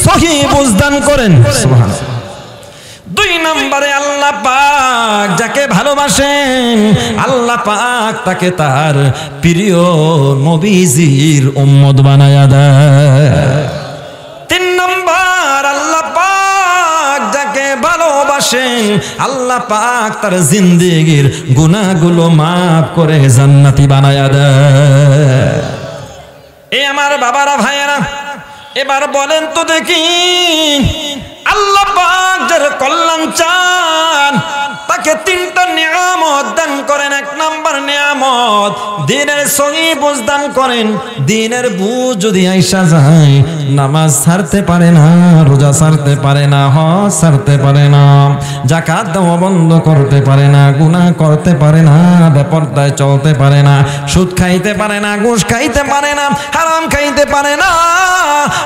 সহিহ বুঝদান করেন সুবহানাল্লাহ। 2 নম্বরে আল্লাহ পাক যাকে ভালোবাসেন আল্লাহ পাক তাকে তার প্রিয় নবীজির উম্মত বানায়া দেয়। 3 নম্বর আল্লাহ পাক যাকে ভালোবাসেন আল্লাহ পাক তার জিন্দেগির গুনাহগুলো মাফ করে জান্নাতি বানায়া দেয়। এ আমার বাবারা ভাইয়েরা, এবার বলেন তো দেখি আল্লাহ পাক যার কল্যাণ চান তাকে 3টা নিয়ামত দান করেন। 1 নাম্বার নিয়ামত দ্বীনের সহিহ বুঝ দান করেন। দ্বীনের বুঝ যদি আইসা যায় নামাজ ছাড়তে পারে না, রোজা ছাড়তে পারে না, হজ ছাড়তে পারে না, যাকাত দেওয়া বন্ধ করতে পারে না, গুনাহ করতে পারে না, বেপরদায় চলতে পারে না, সুদ খাইতে পারে না, ঘুষ খাইতে পারে না, হারাম খাইতে পারে না,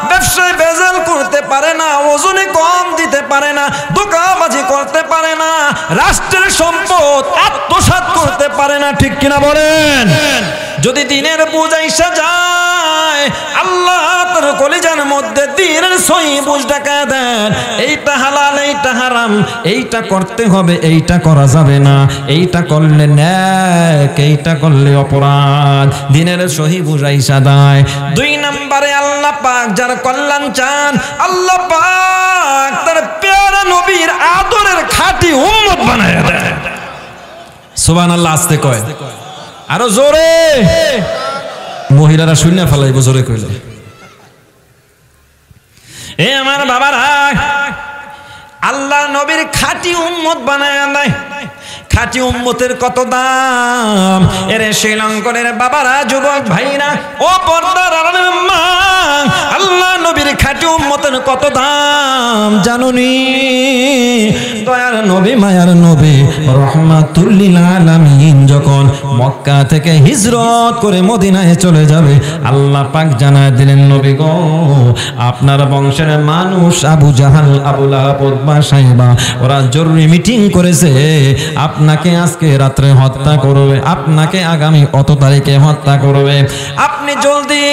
ব্যবসায় ভেজাল করতে পারে না, ওজনে কম দিতে পারে না, ধোঁকাবাজি করতে পারে না, রাষ্ট্রের সম্পদ আত্মসাৎ করতে পারে না। ঠিক কিনা বলেন? যদি দ্বীনের বুঝ আইসা যায় আল্লাহ তার কলিজার মধ্যে দ্বীনের সহিহ বুঝ ঢাকা দেন। এইটা হালাল, এইটা হারাম, এইটা করতে হবে, এইটা করা যাবে না, এইটা করলে নেক, এইটা করলে অপরাধ, দ্বীনের সহিহ বুঝ আইসা দেয়। 2 নম্বরে আল্লাহ পাক যার কল্যাণ চান আল্লাহ পাক তার প্যারা নবীর আদরের খাঁটি উম্মত বানায় দেয়। সুবহানাল্লাহ। আস্তে কয়, আরো জোরে, মহিলারা শূন্য ফেলাইব জোরে কইলে। এ আমার বাবারা, আল্লাহ নবীর খাঁটি উম্মত বানায় দেয়। খাঁটি উম্মতের কত দাম! এরে শ্রীলঙ্কনের বাবারা, যুবক ভাইরা, ও পর্দার আড়ালের মা, আল্লাহ নবীর খাঁটি উম্মতের কত দাম জানুনি? দয়ার নবী, মায়ার নবী, রহমাতুল লিল আলামিন যখন মক্কা থেকে হিজরত করে মদিনায় চলে যাবে আল্লাহ পাক জানায় দিলেন, নবী গো, আপনার বংশের মানুষ আবু জাহাল, আবু লাহাব, উতবা, সাইবা ওরা জরুরি মিটিং করেছে, আপনাকে আজকে রাত্রে হত্যা করবে, আপনাকে আগামী অত তারিখে হত্যা করবে। আপনি জলদি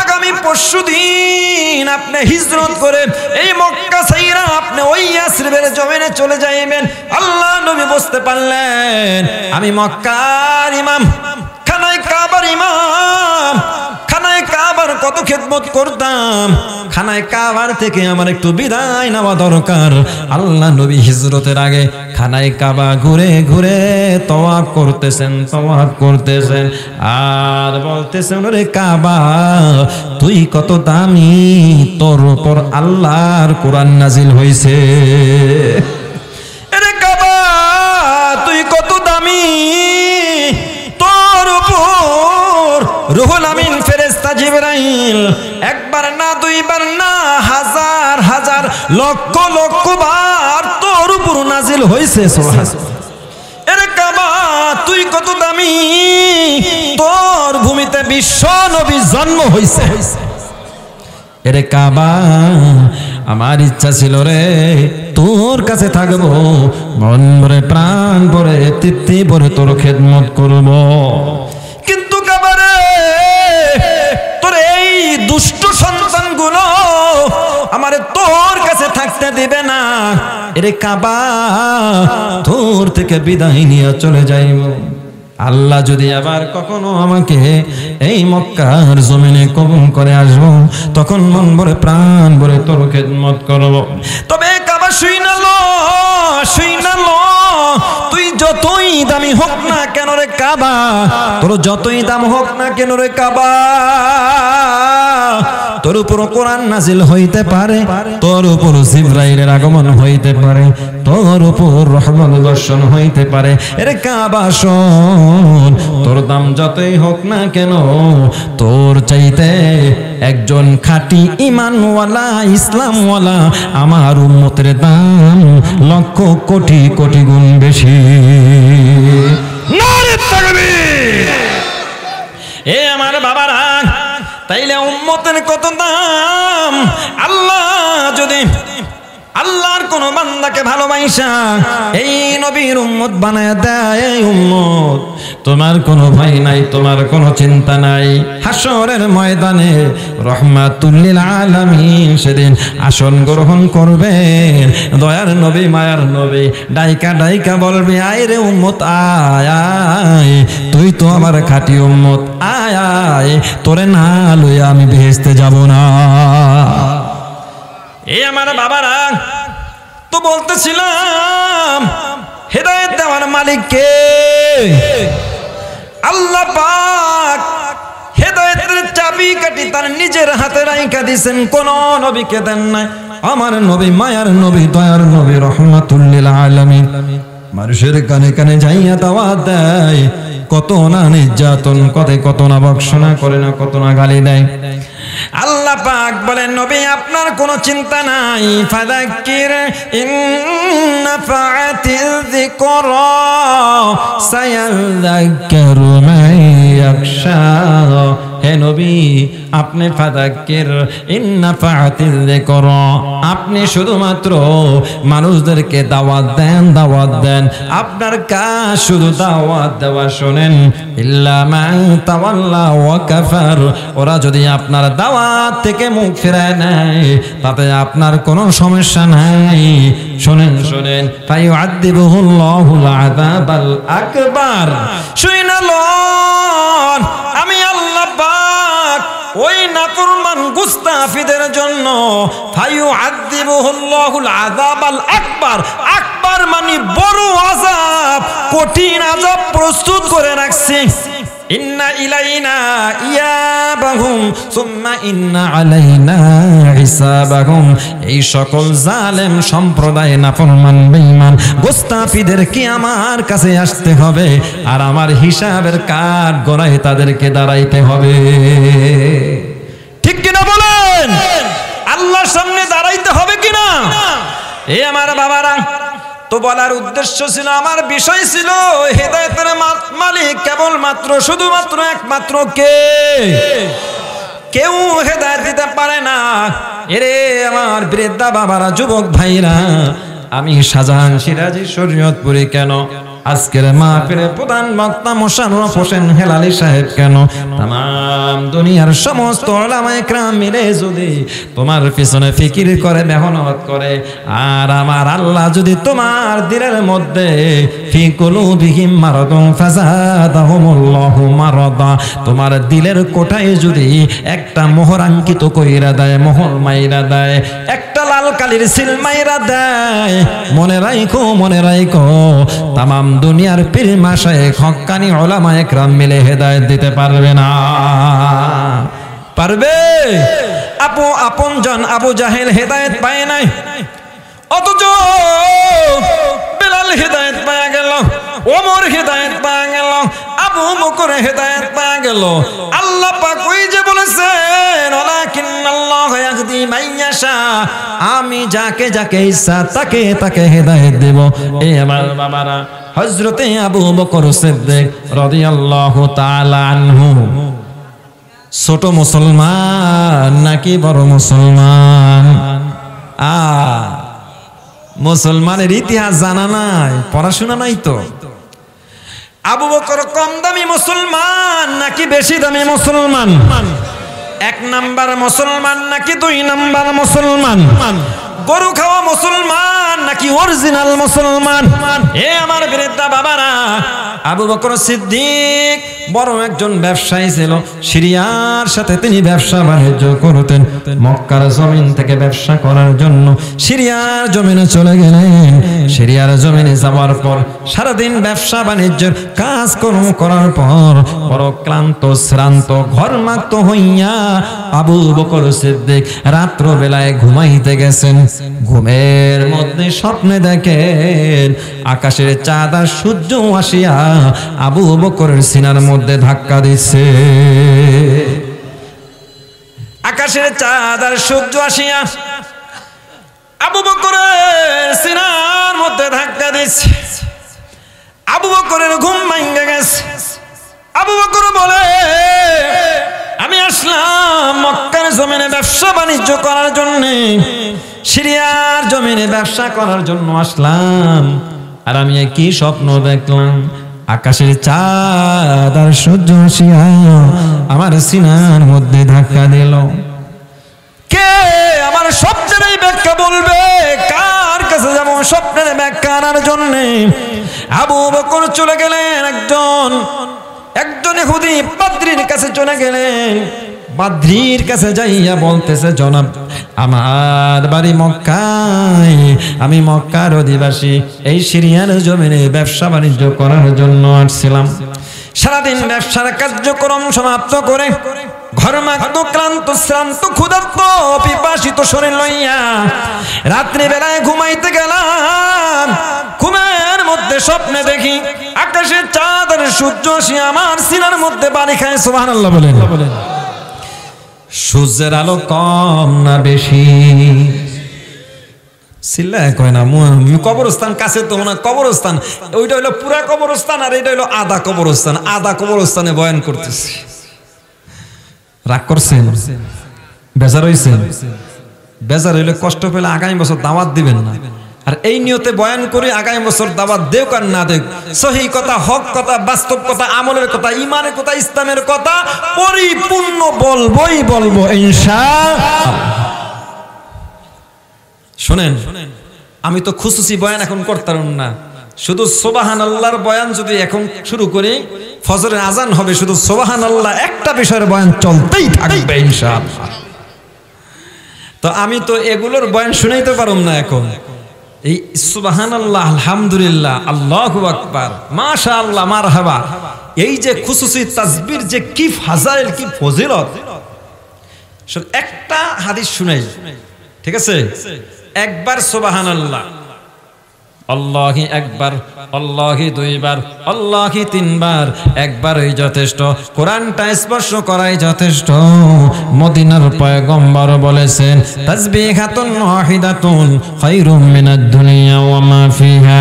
আগামী পরশুদিন আপনি হিজরত করে এই মক্কা ছাইরা আপনি ওই ইয়াসরিবের জমিনে চলে যাইবেন। আল্লাহ নবী বুঝতে পারলেন আমি মক্কার ইমাম, খানায় কাবার ইমাম, খানায় কাবার কত খেদমত করতাম, খানায় কাবার থেকে আমার একটু বিদায় নেওয়া দরকার। আল্লাহ নবী হিজরতের আগে খানায় কাবা ঘুরে ঘুরে তওয়াফ করতেছেন, তওয়াফ করতেছেন আর বলতেছেন, ওরে কাবা তুই কত দামি, তোর উপর আল্লাহর কোরআন নাজিল হইছে। এরে কাবা তুই কত দামি, তোর উপর রুহুল আমিন ফেরেশতা জিবরাইল একবার না, দুইবার না, হাজার হাজার লক্ষ লক্ষ বার তোর উপর নাজিল হইছে। সুবহানাল্লাহ। এরে কাবা তুই কত দামি, তোর ভূমিতে বিশ্ব নবী জন্ম হইছে। এরে কাবা আমার ইচ্ছা ছিল রে তোর কাছে থাকবো, মন ভরে প্রাণ ভরে তৃপ্তি ভরে তোর খেদমত করব, কিন্তু কাবা রে তোর এই দুষ্ট সন্তানগুলো আমারে তোর কাছে থাকতে দিবে না। এরে কাবা তোর থেকে বিদায় নিয়ে চলে যাইব। আল্লাহ যদি আবার কখনো আমাকে এই মক্কার জমিনে কবুল করে আসবো, তখন মন ভরে প্রাণ ভরে তোর খেদমত করব। তবে কাবা শুইনালো, শুইনালো, তুই যতই দামি হোক না কেন রে কাবা, তোর যতই দাম হোক না কেন রে কাবা, তোর উপর কোরআন নাজিল হইতে পারে, তোর উপর জিবরাইলের আগমন হইতে পারে, তোর উপর রহমত বর্ষণ হইতে পারে। এরে কাবা শোন, তোর দাম যতই হোক না কেন, তোর চাইতে একজন খাঁটি ঈমানওয়ালা ইসলামওয়ালা আমার উম্মতের দাম লক্ষ কোটি কোটি গুণ বেশি। নারে তাকবীর! এ আমার বাবারা, তাইলে উম্মতের কত দাম! আল্লাহ যদি আল্লাহর কোন বান্দাকে ভালোবাসা এই নবীর উম্মত বানায় দেয়, এই উম্মত তোমার কোনো ভয় নাই, তোমার কোনো চিন্তা নাই। হাসরের ময়দানে রহমাতুল লিল আলামিন সেদিন আসন গ্রহণ করবে। দয়ার নবী, মায়ার নবী ডাইকা ডাইকা বলবে, আয় রে উম্মত আয় আয়, তুই তো আমার খাঁটি উম্মত, আয় আয়, তোরে না লইয়া আমি বেহেশতে যাব না। এই আমার বাবারা তো বলতেছিলাম, হেদায়েত দেওয়ার মালিক কে? আল্লাহ পাক হেদায়েতের চাবিকাঠি তার নিজের হাতে রাইখা দিয়েছেন, কোন নবীকে দেন নাই। আমার নবী, মায়ার নবী, দয়ার নবী, রহমাতুল লিল আলামিন মানুষের কানে কানে যাইয়া দাওয়াত দেয়। কত না নির্যাতন করে, কত না ভর্ৎসনা করে, না কত না গালি দেয়। আল্লাহ পাক বলেন, নবী আপনার কোনো চিন্তা নাই, ফাযাক্কির ইন্নাফাআতিয যিকরা সায়াযাক্কারু মান ইয়াখশা। হে নবী, আপনি ফাযাক্কির ইন্নাফাআতিয যিকরা, আপনি শুধুমাত্র মানুষদেরকে দাওয়াত দেন, দাওয়াত দেন। আপনার কাজ শুধু দাওয়াত দেওয়া। শোনেন, ইল্লা মান তাওয়াল্লা ওয়া কাফার, ওরা যদি আপনার দাওয়াত থেকে মুখ ফিরায় নেয় তাতে আপনার কোনো সমস্যা নাই। শোনেন শোনেন, ফায়ুআযিবুহুল্লাহুল আযাবাল আকবার। শুনালন, আমি আল্লাহ পাক ওই নাফরমান গুস্তাফিদের জন্য ফায়ুআযিবুহুল্লাহুল আযাবাল আকবার, আকবার মানে বড় আযাব, কঠিন আযাব প্রস্তুত করে রাখছি। ইন্না ইলাইনা ইয়াবাহুম সুম্মা ইন্না আলাইনা হিসাবাহুম। এই সকল জালেম সম্প্রদায়, নাফরমান, বেঈমান, গোস্তাফিদেরকে আমার কাছে আসতে হবে, আর আমার হিসাবের কাঠ গড়ায় তাদেরকে দাঁড়াইতে হবে। ঠিক কিনা বলেন? আল্লাহর সামনে দাঁড়াইতে হবে কিনা? এই আমার বাবারা, তো বলার উদ্দেশ্য ছিল, আমার বিষয় ছিল হেদায়েতের মালিক কেবলমাত্র, শুধুমাত্র, একমাত্র কে? কেউ হেদায়েত দিতে পারে না। এরে আমার বৃদ্ধা বাবারা, যুবক ভাইরা, আমি শাহজাহান সিরাজি শরীয়তপুরি কেন, আজকের মাহফিলে প্রধান বক্তা মোশাররফ হোসেন হেলালি সাহেব কেন, তাম দুনিয়ার সমস্ত উলামায়ে কেরাম মিলে যদি তোমার পিছনে ফিকির করে, মেহনত করে, আর আমার আল্লাহ যদি তোমার দিলের মধ্যে ফি কুলুবিহিম মারাদুন ফাযাদাহুমুল্লাহু মারাদা, তোমার দিলের কোঠায় যদি একটা মোহর অঙ্কিত কইরা দেয়, মোহর মাইরা দেয়, একটা লাল কালির সিল মাইরা দেয়, মনে রাখো, মনে রাখো, তাম দুনিয়ার পীর মাশায়েখ হক্কানি উলামায়ে কেরাম মিলে হেদায়েত দিতে পারবে না। পারবে? আপনজন আবু জাহেল হেদায়েত পায় নাই, অথচ বেলাল হেদায়েত পাওয়া গেল, ওমর হেদায়েত পাওয়া গেল, আবু বকর হেদায়েত পাওয়া গেল। আল্লাহ পাক ওই যে বলেছেন, ওয়ালাকিন্নাল্লাহু ইয়াহদি মান ইয়াশা, আমি যাকে যাকে ইচ্ছা তাকে তাকে হেদায়েত দেব। এই আমার বাবারা, হযরতে আবু বকর সিদ্দিক রাদিয়াল্লাহু তাআলা আনহু ছোট মুসলমান নাকি বড় মুসলমান? মুসলমানের ইতিহাস জানা নাই, পড়াশোনা নাই তো। আবু বকর কম দামি মুসলমান নাকি বেশি দামি মুসলমান? এক নাম্বার মুসলমান নাকি দুই নাম্বার মুসলমান? গরু খাওয়া মুসলমান নাকি অরিজিনাল মুসলমান? এ আমার বৃদ্ধা বাবারা, আবু বকর সিদ্দিক বড় একজন ব্যবসায়ী ছিল। সিরিয়ার সাথে তিনি ব্যবসা বাণিজ্য করতেন। মক্কার জমিন থেকে ব্যবসা করার জন্য সিরিয়ার জমিনে চলে গেলেন। সিরিয়ার জমিনে যাওয়ার পর সারাদিন ব্যবসা বাণিজ্যের কাজকর্ম করার পর বড় ক্লান্ত শ্রান্ত ঘর্মাক্ত হইয়া আবু বকর সিদ্দিক রাত্র বেলায় ঘুমাইতে গেছেন। ঘুমের মধ্যে স্বপ্নে দেখেন আকাশের চাঁদ আর সূর্য আসিয়া আবু বকরের সিনার মধ্যে ধাক্কা দিচ্ছে। আকাশের চাঁদ আর সূর্য আসিয়া আবু বকরের সিনার মধ্যে ধাক্কা দিচ্ছে। আবু বকরের ঘুম ভাঙে গেছে। আবু বকর বলে, আমি আসলাম মক্কার জমিনে ব্যবসা বাণিজ্য করার জন্য, সিরিয়ার জমিনে ব্যবসা করার জন্য আসলাম, আর আমি কি স্বপ্ন দেখলাম? আকাশের চাঁদ আর সূর্য আসিয়া আমার সিনার মধ্যে ধাক্কা দিল। কে আমার স্বপ্নের এই ব্যাখ্যা বলবে? কার কাছে যাব স্বপ্নের ব্যাখ্যা আনার জন্য? আবু বকর চলে গেলেন, একজন ইহুদি পাদ্রীর কাছে চলে গেলেন। পাদ্রীর কাছে যাইয়া বলতেছে, জনাব আমার বাড়ি মক্কায়, আমি মক্কার অধিবাসী, এই সিরিয়ার জমিনে ব্যবসা বাণিজ্য করার জন্য আসছিলাম। সারাদিন ব্যবসার কার্যক্রম সমাপ্ত করে ঘর্মাক্ত ক্লান্ত শ্রান্ত ক্ষুধার্ত পিপাসিত শরীর লইয়া রাত্রি বেলায় ঘুমাইতে গেলাম। ঘুমের মধ্যে স্বপ্নে দেখি আকাশের চাঁদ আর সূর্য আসি আমার সিনার মধ্যে বাড়ি খায়। সুবহানাল্লাহ বলেন। সূর্যের আলো কম না বেশি? সিল্লায় কয় না, কবরস্থান কাছে তো না কবরস্থান, ওইটা হইলো পুরা কবরস্থান আর এটা হইলো আধা কবরস্থান। আধা কবরস্থানে বয়ান করতেছি। রাগ করছেন? বেজার হইছেন? বেজার হইলে কষ্ট পেলে আগামী বছর দাওয়াত দিবেন না। আর এই নিয়তে বয়ান করে আগামী বছর দাওয়াত দেও আর না দেও, সহি কথা, হক কথা, বাস্তব কথা, আমলের কথা, ইমানের কথা, ইসলামের কথা পরিপূর্ণ বলবো ইনশাআল্লাহ। শুনেন, আমি তো খুশুসি বয়ান এখন করতাম না, শুধু সুবহানাল্লাহর বয়ান যদি এখন শুরু করি, ফজরের আজান হবে, শুধু সুবহানাল্লাহ একটা বিষয়ের বয়ান চলতেই থাকবে ইনশাআল্লাহ। তো আমি তো এগুলোর বয়ান শুনাইতে পারুম না এখন। এই সুবহানাল্লাহ, আলহামদুলিল্লাহ, আল্লাহু আকবার, মাশাআল্লাহ, মারহাবা, এই যে খুশুসি তাসবির যে কি ফাজাইল, কি ফজিলত, একটা হাদিস শুনাই, ঠিক আছে? একবার সুবহানাল্লাহ, আল্লাহি একবার, আল্লাহি দুইবার, আল্লাহি তিনবার, একবারই যথেষ্ট। কোরআনটা স্পর্শ করাই যথেষ্ট। মদিনার পয়গম্বর বলেছেন, তাসবিহাতুন ওয়াহিদাতুন খায়রুম মিনাদ দুনিয়া ওয়া মা ফিহা।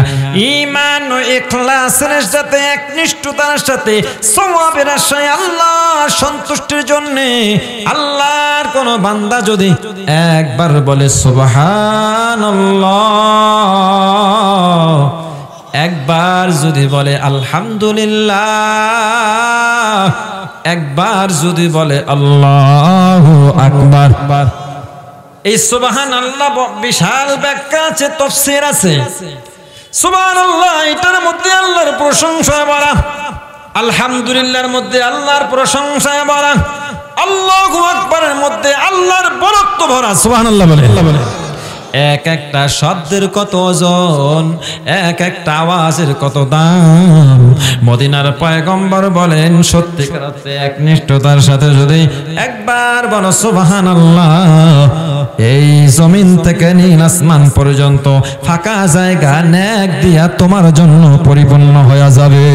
ঈমান ও ইখলাসের সাথে, একনিষ্ঠতার সাথে, সওয়াবের আশায়, আল্লাহর সন্তুষ্টির জন্য আল্লাহর কোন বান্দা যদি একবার বলে সুবহানাল্লাহ, একবার যদি বলে আলহামদুলিল্লাহ, একবার যদি বলে আল্লাহু আকবার, এই সুবহানাল্লাহ বিশাল ব্যাখ্যা আছে, তাফসীর আছে। সুবহানাল্লাহ এটার মধ্যে আল্লাহর প্রশংসায় ভরা, আলহামদুলিল্লাহর মধ্যে আল্লাহর প্রশংসায় ভরা, আল্লাহু আকবারের মধ্যে আল্লাহর বরত্ব ভরা। সুবহানাল্লাহ বলে। এক একটা শব্দের কত ওজন, এক একটা আওয়াজের কত দাম। মদিনার পয়গম্বর বলেন, সত্যিকার অর্থে একনিষ্ঠতার সাথে যদি একবার বলো সুবহানাল্লাহ, এই জমিন থেকে নীল আসমান পর্যন্ত ফাঁকা জায়গা নেক দিয়া তোমার জন্য পরিপূর্ণ হয়ে যাবে।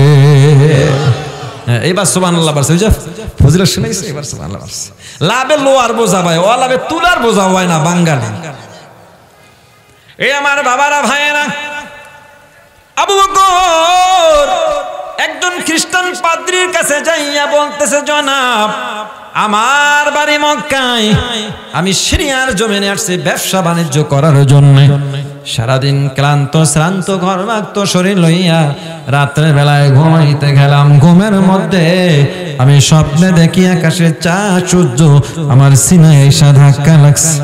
এইবার সুবহানাল্লাহ বলছে, ওই যে ফজিলত শুনাইছে, এবার সুবহানাল্লাহ বলছে। লাভে লোয়ার বোঝা ভাই, ও লাভে তুলার বোঝা হয় না বাঙালি। এই আমার বাবারা, ভাইয়েরা, আবু বকর একজন খ্রিস্টান পাদ্রীর কাছে যাইয়া বলতেছে, জনাব আমার বাড়ি মক্কায়, আমি সিরিয়ার জমিনে আসছি ব্যবসা বাণিজ্য করার জন্য। সারাদিন ক্লান্ত শ্রান্ত ঘর্মাক্ত শরীর লইয়া রাত্রে বেলায় ঘুমাইতে গেলাম। ঘুমের মধ্যে আমি স্বপ্নে দেখি আকাশে চাঁদ সূর্য আমার সিনায় এসে ধাক্কা লাগছে।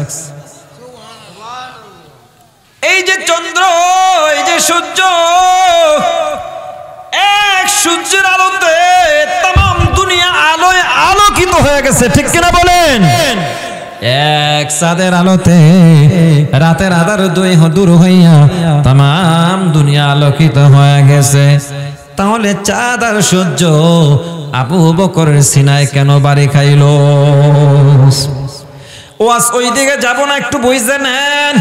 এই যে চন্দ্র, এই যে সূর্য, এক সূর্যের আলোতে তাম দুনিয়া আলোয় আলোকিত হয়ে গেছে, ঠিক কিনা বলেন? এক চাঁদের আলোতে রাতের আধার দূর হইয়া তাম দুনিয়া আলোকিত হয়ে গেছে। তাহলে চাঁদ আর সূর্য আবু বকরের সিনায় কেন বাড়ি খাইল? ওই দিকে যাব না, একটু বুঝে নেন।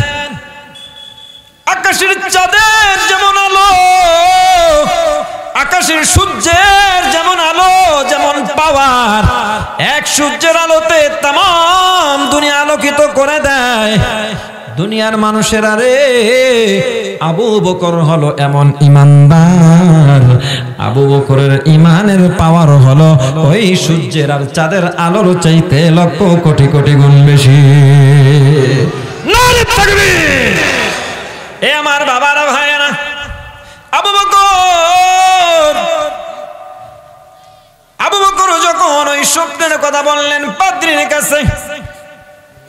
আকাশের চাঁদের যেমন আলো, আকাশের সূর্যের যেমন আলো, যেমন পাওয়ার, এক সূর্যের আলোতে তাম দুনিয়া আলোকিত করে দেয়। দুনিয়ার মানুষের আরে আবু বকর হলো এমন ইমানদার, আবু বকরের ইমানের পাওয়ার হলো ওই সূর্যের আর চাঁদের আলোর চাইতে লক্ষ কোটি কোটি গুণ বেশি। নারে তাকবীর! এ আমার বাবারা, ভাইয়েরা, আবু বকর স্বপ্নের কথা বললেন পাদ্রীর কাছে।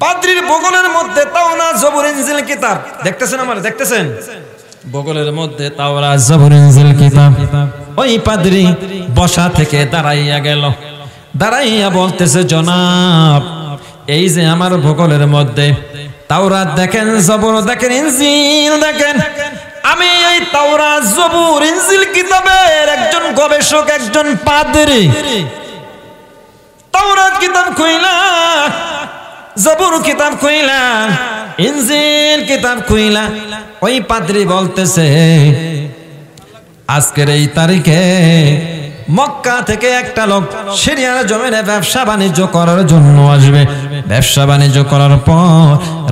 পাদ্রীর বগলের মধ্যে তাওরাত জবুর ইনজিল কিতাব, দেখতেছেন আমার, দেখতেছেন বগলের মধ্যে তাওরাত জবুর ইনজিল কিতাব। ওই পাদ্রী বসা থেকে দাঁড়াইয়া গেল, দাঁড়াইয়া বলতেছে, জনাব এই যে আমার বগলের মধ্যে তাওরাত দেখেন, জবুর দেখেন, ইনজিল দেখেন, আমি এই তাওরাত জবুর ইনজিল কিতাবের একজন গবেষক, একজন পাদ্রী। তাওরাত কিতাব কইলা, জবুর কিতাব কইলা, ইনজিল কিতাব কইলা। ওই পাদ্রী বলতেছে, আজকের এই তারিখে মক্কা থেকে একটা লোক সিরিয়ার জমিনে ব্যবসা বাণিজ্য করার জন্য আসবে। ব্যবসা বাণিজ্য করার পর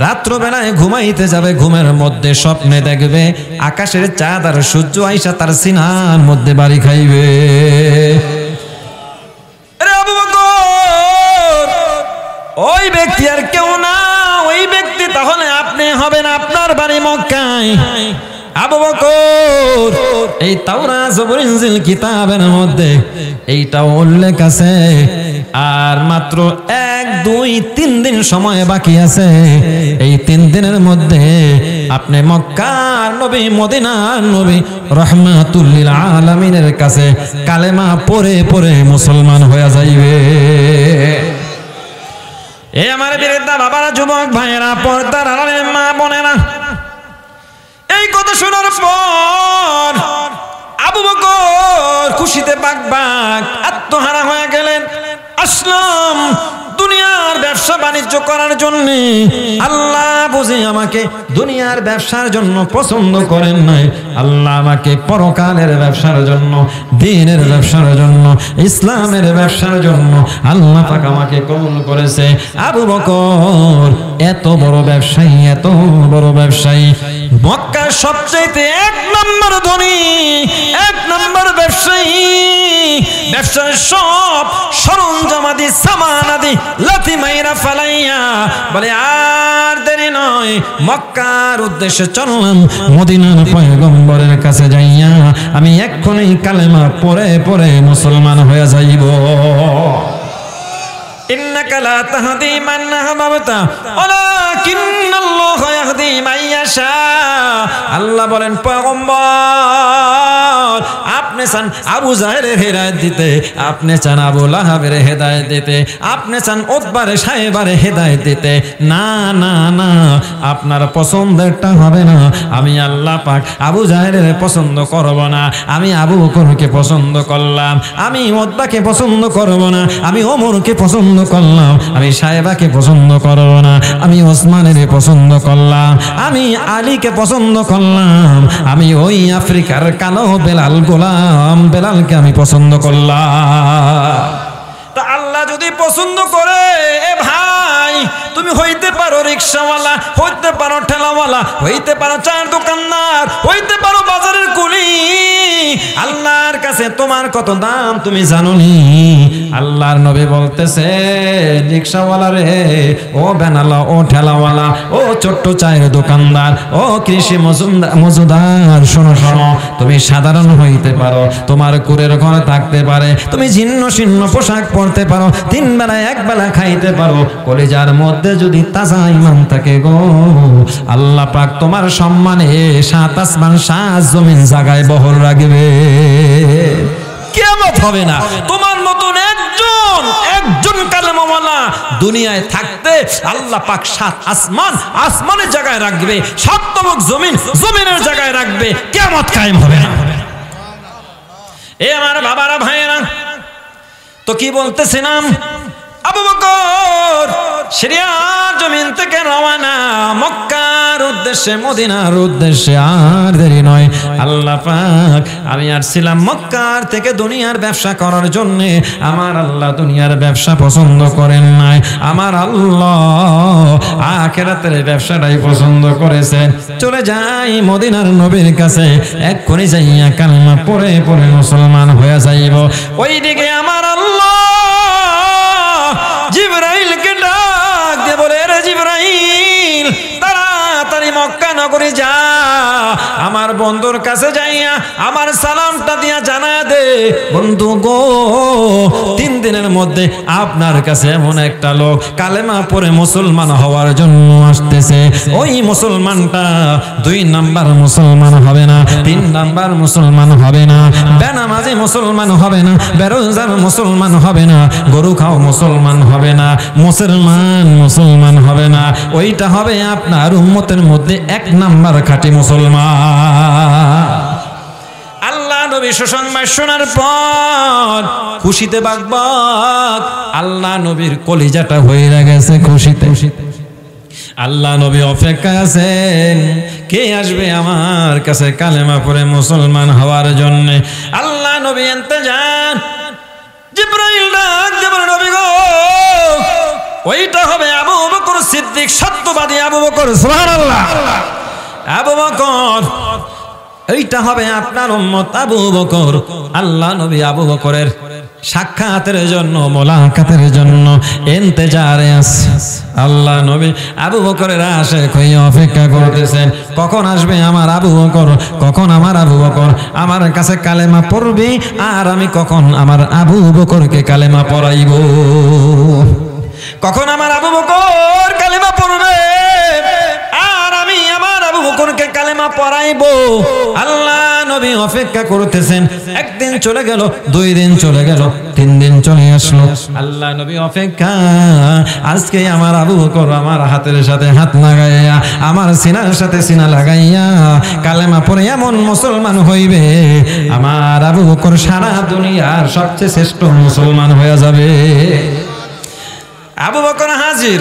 রাত্রবেলায় ঘুমাইতে যাবে, ঘুমের মধ্যে স্বপ্নে দেখবে আকাশের চাঁদ আর সূর্য আইসা তার সিনার মধ্যে বাড়ি খাইবে। ওই ব্যক্তি আর কেউ না, ওই ব্যক্তি তাহলে আপনি হবেন, আপনার বাড়ি মক্কায়। আবু বকর এই তাওরাত জবুর ইনজিল কিতাবের মধ্যে এইটাও উল্লেখ আছে, আর মাত্র 1, 2, 3 দিন সময় বাকি আছে। এই 3 দিনের মধ্যে আপনি মক্কার নবী, মদিনার নবী রাহমাতুল লিল আলামিনের কাছে কালেমা পড়ে পড়ে মুসলমান হয়ে যাইবে। এ আমার বিরুদ্ধে বাবারা, যুবক ভাইয়েরা, পর্দার আড়ালের মা বোনেরা, এই কথা শোনার পর আবু বকর খুশিতে বাকবাক আত্মহারা হয়ে গেলেন। আসলাম দুনিয়ার ব্যবসা বাণিজ্য করার জন্য। আল্লাহ বুঝি আমাকে দুনিয়ার ব্যবসার জন্য পছন্দ করেন নাই, আল্লাহ আমাকে পরকালের ব্যবসার জন্য, দ্বীনের ব্যবসার জন্য, ইসলামের ব্যবসার জন্য আল্লাহ পাক আমাকে কবুল করেছে। আবু বকর এত বড় ব্যবসায়ী, এত বড় ব্যবসায়ী, মক্কার সবচেয়ে 1 নম্বর ধনী, 1 নম্বর ব্যবসায়ী। ব্যবসার সব সরঞ্জামাদি, সামানাদি লাথি মাইরা ফালাইয়া বলে, আর দেরি নয়, মক্কার উদ্দেশ্যে চললাম, মদিনার পয়গম্বরের কাছে যাইয়া আমি এক্ষুনি কালেমা পড়ে পড়ে মুসলমান হয়ে যাইব। ইন্নাকা লা তাহদি মান আহবাবতা ওয়ালাকিন্নাল্লাহু ইয়াহদি মান ইয়াশা। আল্লাহ বলেন, পয়গম্বর আপনি চান আবু জাহেলের হেদায়েত দিতে, আপনি চান আবু লাহাবের হেদায়েত দিতে, আপনি চান উতবারে সাহেবারে হেদায়েত দিতে, না না না, আপনার পছন্দেরটা হবে না। আমি আল্লাহ পাক আবু জাহেলের পছন্দ করব না, আমি আবু বকরকে পছন্দ করলাম, আমি উতবাকে পছন্দ করব না, আমি ওমরকে পছন্দ করলাম, আমি সাহেবাকে পছন্দ করব না, আমি ওসমানের পছন্দ করলাম, আমি আলীকে পছন্দ করলাম, আমি ওই আফ্রিকার কালো বেলাল, গোলাম বেলালকে আমি পছন্দ করলাম। তা আল্লাহ যদি পছন্দ করে, এ ভাই তুমি হইতে পারো রিকশাওয়ালা, হইতে পারো ঠেলাওয়ালা, হইতে পারো চায়ের দোকানদার, হইতে পারো বাজারের কুলি, আল্লাহর কাছে তোমার কত দাম তুমি জানো নি? আল্লাহর নবী বলতেছে, রিকশাওয়ালা রে, ও বেনালা, ও ঠেলাওয়ালা, ও ছোট্ট চায়ের দোকানদার, ও কৃষি মজুদার, শোনো শোনো, তুমি সাধারণ হইতে পারো, তোমার কুড়ের ঘরে থাকতে পারে, তুমি ছিন্ন ছিন্ন পোশাক পরতে পারো, 3 বেলা 1 বেলা খাইতে পারো, কলিজার মধ্যে যদি তাজা ঈমান থাকে গো, আল্লাহ পাক তোমার সম্মানে 7 আসমান 7 জমিন জায়গায় বহল রাখবে। কিয়ামত হবে না তোমার মতন একজন কালেমাওয়ালা দুনিয়ায় থাকতে আল্লাহ পাক 7 আসমান আসমানের জায়গায় রাখবে, 7 তবক জমিন জমিনের জায়গায় রাখবে, কিয়ামত কায়েম হবে না। এ আমার বাবারা, ভাইয়েরা, তো কি বলতেছিলাম, আবু বকর সিরিয়ার জমিন থেকে রওনা মক্কার উদ্দেশ্যে, মদিনার উদ্দেশ্যে। আর দেরি নয়, আল্লাহ পাক আমি আসছিলাম মক্কার থেকে দুনিয়ার ব্যবসা করার জন্য। আমার আল্লাহ দুনিয়ার ব্যবসা পছন্দ করেন নাই, আমার আল্লাহ আখিরাতের ব্যবসাটাই পছন্দ করেছেন। চলে যাই মদিনার নবীর কাছে, এক্ষুনি যাইয়া কালেমা পড়ে পড়ে মুসলমান হয়ে যাইব। ওইদিকে আমার আল্লাহ জিবরাইলকে ডাক দিয়ে বলে, রে জিবরাইল, তাড়াতাড়ি মক্কা নগরী যা, আমার বন্ধুর কাছে যাইয়া আমার সালামটা দিয়া জানা দে, বন্ধু গো 3 দিনের মধ্যে আপনার কাছে এমন একটা লোক কালেমা পড়ে মুসলমান হওয়ার জন্য আসতেছে। ওই মুসলমানটা 2 নাম্বার মুসলমান হবে না, 3 নাম্বার মুসলমান হবে না, বেনামাজি মুসলমান হবে না, বেরোজগার মুসলমান হবে না, গরু খাও মুসলমান হবে না, মুসলমান হবে না। ওইটা হবে আপনার উম্মতের মধ্যে 1 নাম্বার খাঁটি মুসলমান। আল্লাহ নবী সুসংবাদ শোনার পর খুশিতে বাকবাক, আল্লাহ নবীর কলিজাটা হয়ে গেছে খুশিতে। আল্লাহ নবী অপেক্ষা আছেন কে আসবে আমার কাছে কালেমা পড়ে মুসলমান হওয়ার জন্য। আল্লাহ নবী ইন্তজার, জিবরাইল ডাক দেবেন, নবী গো ওইটা হবে আবু বকর সিদ্দিক, সত্যবাদী আবু বকর, সুবহানাল্লাহ। আবু বকর, এইটা হবে আপনার উম্মত আবু বকর। আল্লাহ নবী আবু বকরের সাক্ষাতের জন্য, মোলাকাতের জন্য ইন্তজারে আছে। আল্লাহ নবী আবু বকরের আশায় কইয়া অপেক্ষা করতেছেন, কখন আসবে আমার আবু বকর, কখন আমার আবু বকর আমার কাছে কালেমা পড়বে, আর আমি কখন আমার আবু বকরকে কালেমা পড়াইব, কখন আমার আবু বকর কালেমা পড়বে আর আমি আমার আবু বকরকে কালেমা পড়াইব। আল্লাহ নবী অপেক্ষা করতেছেন। 1 দিন চলে গেল, 2 দিন চলে গেল, 3 দিন চলে আসলো। আল্লাহ নবী অপেক্ষা, আজকে আমার আবু বকর আমার হাতের সাথে হাত লাগাইয়া, আমার সিনার সাথে সিনা লাগাইয়া কালেমা পড়ে এমন মুসলমান হইবে, আমার আবু বকর সারা দুনিয়ার সবচেয়ে শ্রেষ্ঠ মুসলমান হয়ে যাবে। আবু বকর হাজির।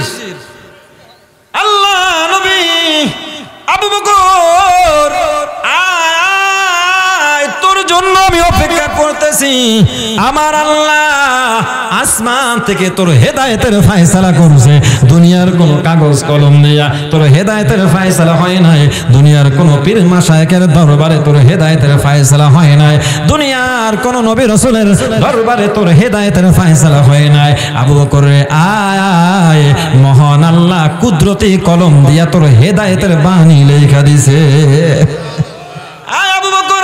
আল্লাহ নবী আবু বকর আয়, তোর জন্য আমি অপেক্ষা করতেছি। আমার আল্লাহ আসমান থেকে তোর হেদায়েতের ফয়সালা করছে, দুনিয়ার কোন কাগজ কলম দিয়া তোর হেদায়েতের ফয়সালা হয় নাই, দুনিয়ার কোন পীর মাশায়েখের দরবারে তোর হেদায়েতের ফয়সালা হয় নাই, দুনিয়ার কোন নবী রাসূলের দরবারে তোর হেদায়েতের ফয়সালা হয় নাই। আবু বকর আয়, মহান আল্লাহ কুদরতি কলম দিয়া তোর হেদায়েতের বাণী লেখা দিছে। আয় আবু বকর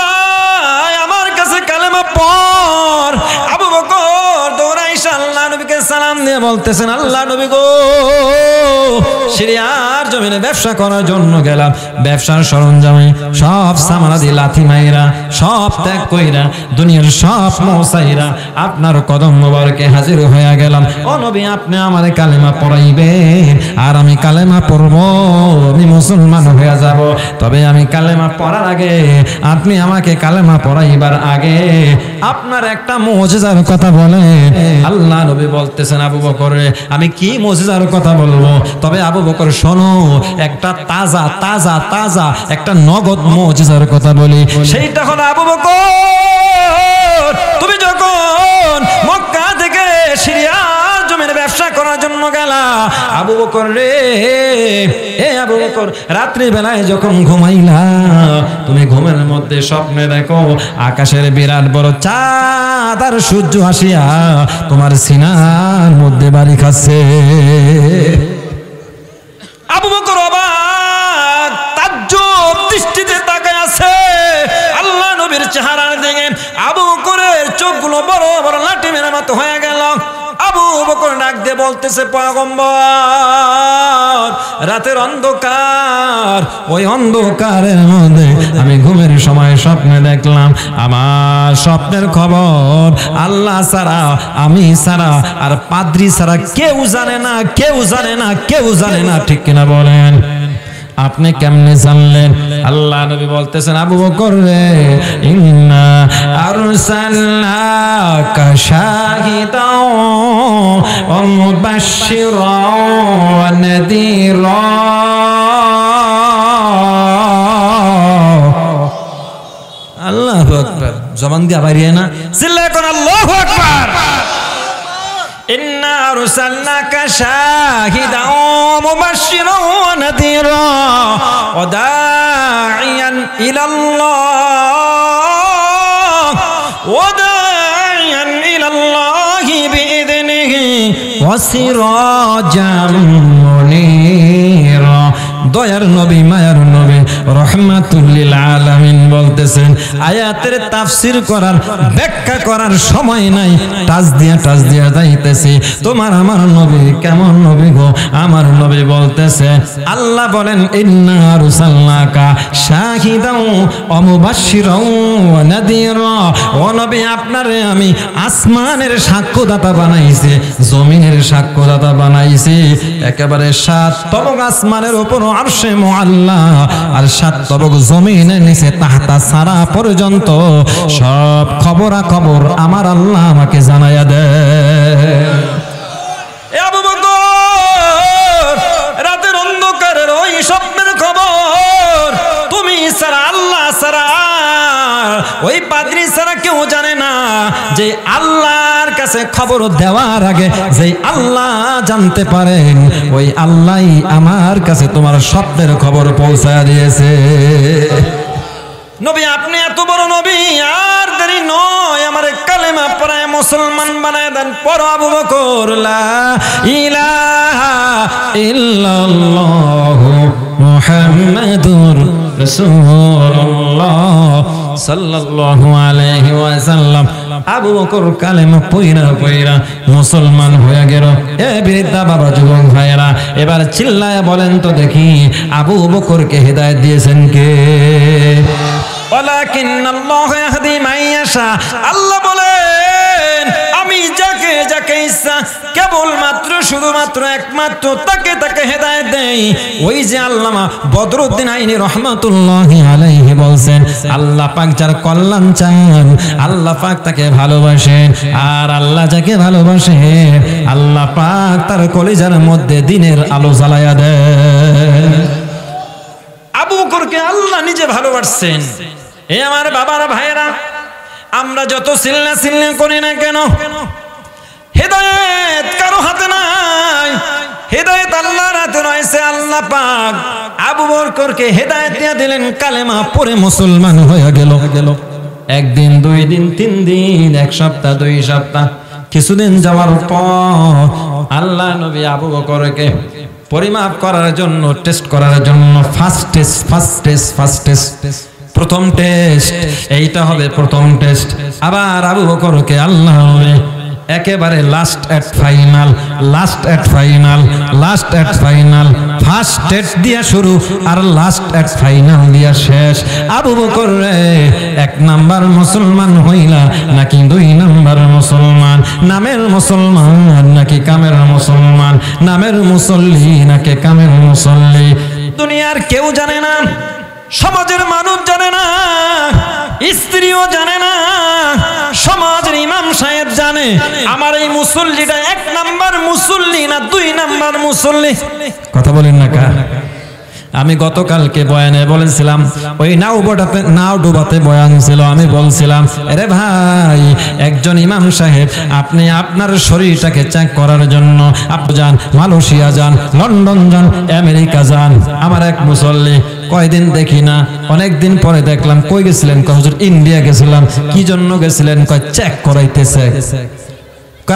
আয়, আমার কাছে কালেমা পড়। আবু বকর দৌড়াইসা আল্লাহ নবীকে সালাম দিয়ে বলতেছেন, আল্লাহ নবী গো সিরিয়ার জমিনে ব্যবসা করার জন্য গেলাম, ব্যবসার সরঞ্জামে সব সামানাদি লাথি মাইরা সব ত্যাগ কইরা দুনিয়ার সব মৌসাইরা আপনার কদম মোবারকে হাজির হয়ে গেলাম। ও নবী আপনি আমারে কালেমা পড়াইবেন, আর আমি কালেমা পড়বো, আমি মুসলমান হয়ে যাব। তবে আমি কালেমা পড়ার আগে, আপনি আমাকে কালেমা পড়াইবার আগে আপনার একটা মুজিজার কথা বলেন। আল্লাহ নবী বলতেছেন, আবু বকর আমি কি মুজিজার কথা বলবো? তবে আবু বকর শোনো, একটা তাজা তাজা তাজা একটা নগদ মুজিজার কথা বলি। সেইটা হলো আবু বকর, তুমি যখন মক্কা থেকে সিরিয়ার জমিনে ব্যবসা করার জন্য গেলা, আবু বকর রে, এ আবু বকর রাত্রি বেলায় যখন ঘুমাইলা, তুমি ঘুমের মধ্যে স্বপ্নে দেখো আকাশের বিরাট বড় চাঁদ আর সূর্য আসিয়া তোমার সিনার মধ্যে বাড়ি খাচ্ছে। আবু বকর অবাক তাজ্জব দৃষ্টিতে তাকায় আছে আল্লাহ নবীর চেহারার দিকে। আবু বকরের চোখগুলো বড় বড় লাঠি মেরে মতো হয়ে গেল। আবু বকর ডাক দিয়ে বলতেছে, পয়গম্বর রাতের অন্ধকার, ওই অন্ধকারের মধ্যে আমি ঘুমের সময় স্বপ্নে দেখলাম, আমার স্বপ্নের খবর আল্লাহ ছাড়া, আমি ছাড়া আর পাদ্রী ছাড়া কেউ জানে না, কেউ জানে না, কেউ জানে না। ঠিক কিনা বলেন? আপনি কেমনে জানলেন? আল্লাহ নবী বলতেছেন, আবু বকর রে, ইন্না আরসালনাকা শাহিদাও ওয়া মুবাশশিরাও ওয়া নাযীরা। আল্লাহু আকবার। জবান দিয়ে বাইরে না, চিল্লায় কোন আল্লাহু আকবার। ইন্না আরসালনাকা শাহিদাও ওয়া মুবাশশিরাও ওয়া নাযীরা ওয়া দাঈয়ান ইলাল্লাহ ওয়া দাঈয়ান ইলাল্লাহি বিইذনিহি ওয়া সিরাজাম মুনীরা। দয়ার নবী, মায়ার নবী রাহমাতুল লিল আলামিন বলতেছেন, আয়াতের তাফসীর করার ব্যাখ্যা করার সময় নাই, টাচ দিয়া যাইতেছে। তোমার আমার নবী কেমন নবী গো? আমার নবী বলতেছে, আল্লাহ বলেন ইন্না আরসালনাকা শাহিদাও ওয়া মুবাশশিরাও ওয়া নাদিরা। ও নবী, আপনারে আমি আসমানের সাক্ষ্যদাতা বানাইছি, জমিনের সাক্ষ্যদাতা বানাইছি। একেবারে 7 তবক আসমানের উপর আরশে মুআল্লা আর 7 তবক জমিনের নিচে তাহতা সারা পর্যন্ত সব খবরাখবর আমার আল্লাহ আমাকে জানায়া দেয়। এ আবু বকর, রাতের অন্ধকারের ওই স্বপ্নের খবর তুমি ছাড়া, আল্লাহ ছাড়া, ওই পাদ্রী ছাড়া কেউ জানে না। যে আল্লাহর কাছে খবর দেওয়ার আগে যে আল্লাহ জানতে পারেন, ওই আল্লাহই আমার কাছে তোমার স্বপ্নের খবর পৌঁছায় দিয়েছে। নবী, আপনি এত বড় নবী, আর দেরি নয়, আমার কালেমা পড়ায় মুসলমান বানায় দেন। পড়ো আবু বকর, লা ইলাহা ইল্লাল্লাহু মুহাম্মাদুর রাসূলুল্লাহ সাল্লাল্লাহু আলাইহি ওয়াসাল্লাম। আবু বকর কালেমা পয়রা মুসলমান হয়ে গেল। এ বৃদ্ধা বাবা, যুবক ভাইয়েরা, এবার চিল্লায়া বলেন তো দেখি, আবু বকরকে হেদায়েত দিয়েছেন কে? ওয়ালাকিন্নাল্লাহু ইয়াহদি মান ইয়াশা। আল্লাহ বলেন, আমি যাকে যাকে ইচ্ছা কেবলমাত্র শুধুমাত্র একমাত্র তাকে হেদায়েত দেই। ওই যে আল্লামা বদরুদ্দিন আইনি রাহমাতুল্লাহি আলাইহি বলছেন, আল্লাহ পাক যার কল্যাণ চান, আল্লাহ পাক তাকে ভালোবাসেন, আর আল্লাহ যাকে ভালোবাসেন, আল্লাহ পাক তার কলিজার মধ্যে দ্বীনের আলো জ্বালায়া দেন। আবু বকরকে আল্লাহ নিজে ভালোবাসছেন। এ আমার বাবারা, ভাইয়েরা, আমরা যত চিল্লা করি না কেন, হেদায়েত কারো হাতে নাই, হেদায়েত আল্লাহর হাতে রয়েছে। আল্লাহ পাক আবু বকরকে হেদায়েত দিয়ে দিলেন, কালেমা পড়ে মুসলমান হয়ে গেল। একদিন, 2 দিন, 3 দিন, 1 সপ্তাহ, 2 সপ্তাহ, কিছুদিন যাওয়ার পর আল্লাহ নবী আবু বকরকে পরিমাপ করার জন্য, টেস্ট করার জন্য, ফার্স্ট টেস্ট, প্রথম টেস্ট, এইটা হবে প্রথম টেস্ট। আবার আবু বকরকে আল্লাহ একেবারে লাস্ট এট ফাইনাল, ফার্স্ট টেস্ট দিয়া শুরু আর লাস্ট এট ফাইনাল দিয়া শেষ। আবু বকর রে, 1 নাম্বার মুসলমান হইলা নাকি 2 নাম্বার মুসলমান? নামের মুসলমান নাকি কামের মুসলমান? নামের মুসল্লি নাকি কামের মুসল্লি? দুনিয়ার কেউ জানে না, সমাজের মানুষ জানে না, স্ত্রীও জানে না, সমাজের ইমাম সাহেব জানে আমার এই মুসল্লিটা 1 নাম্বার মুসল্লি না 2 নাম্বার মুসল্লি। কথা বলেন না কা? আমি গতকালকে বয়ানে বলেছিলাম, ওই নাওডুবাতে বয়ান ছিল, আমি বলছিলাম, আরে ভাই, একজন ইমাম সাহেব, আপনি আপনার শরীরটাকে চেক করার জন্য আপনি যান, মালয়েশিয়া যান, লন্ডন যান, আমেরিকা যান। আমার এক মুসল্লি, কয়দিন দেখি না, অনেকদিন পরে দেখলাম, কই গেছিলেন? কয় হুজুর ইন্ডিয়া গেছিলাম। কি জন্য গেছিলেন? কয় চেক করাইতেছে।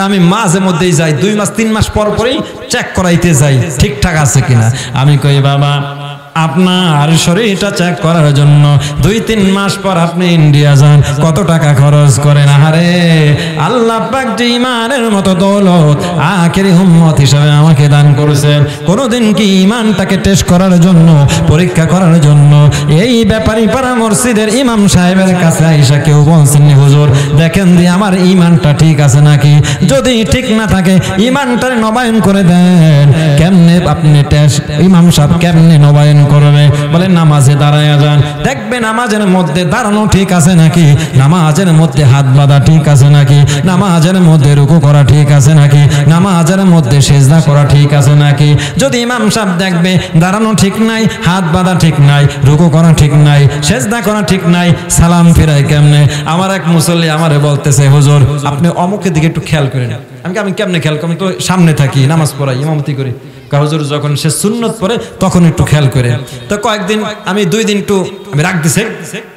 আমি মাঝে মধ্যেই যাই, 2 মাস 3 মাস পর পরেই চেক করাইতে যাই ঠিকঠাক আছে কিনা। আমি কই, বাবা, আপনার শরীরটা চেক করার জন্য 2-3 মাস পর আপনি ইন্ডিয়া যান, কত টাকা খরচ করেন? আরে আল্লাহ পাক যে ইমানের মতো দৌলত আখেরি উম্মত হিসাবে আমাকে দান করেছেন, কোনোদিন কি ইমানটাকে টেস্ট করার জন্য, পরীক্ষা করার জন্য এই ব্যাপারী পাড়া মসজিদের ইমাম সাহেবের কাছে আইসা কেউ বলছেন, হুজুর দেখেন দি আমার ইমানটা ঠিক আছে নাকি? যদি ঠিক না থাকে ইমানটা নবায়ন করে দেন। কেমনে আপনি টেস্ট, ইমাম সাহেব কেমনে নবায়ন করবে? বলে নামাজে দাঁড়ায়া যান, দেখবে নামাজের মধ্যে দাঁড়ানো ঠিক আছে নাকি, নামাজের মধ্যে হাত বাঁধা ঠিক আছে নাকি, নামাজের মধ্যে রুকু করা ঠিক আছে নাকি, নামাজের মধ্যে সেজদা করা ঠিক আছে নাকি। যদি ইমাম সাহেব দেখবে দাঁড়ানো ঠিক নাই, হাত বাঁধা ঠিক নাই, রুকু করা ঠিক নাই, সেজদা করা ঠিক নাই, সালাম ফিরাই কেমনে? আমার এক মুসল্লি আমারে বলতেছে, হুজুর আপনি অমুকের দিকে একটু খেয়াল করেন। আমি কেমনে খেয়াল করি? তো সামনে থাকি, নামাজ পড়াই, ইমামতি করি। হুজুর যখন সে সুন্নত পড়ে তখন একটু খেয়াল করে। তো কয়েকদিন, আমি 2 দিন একটু আমি রাগ দিছে,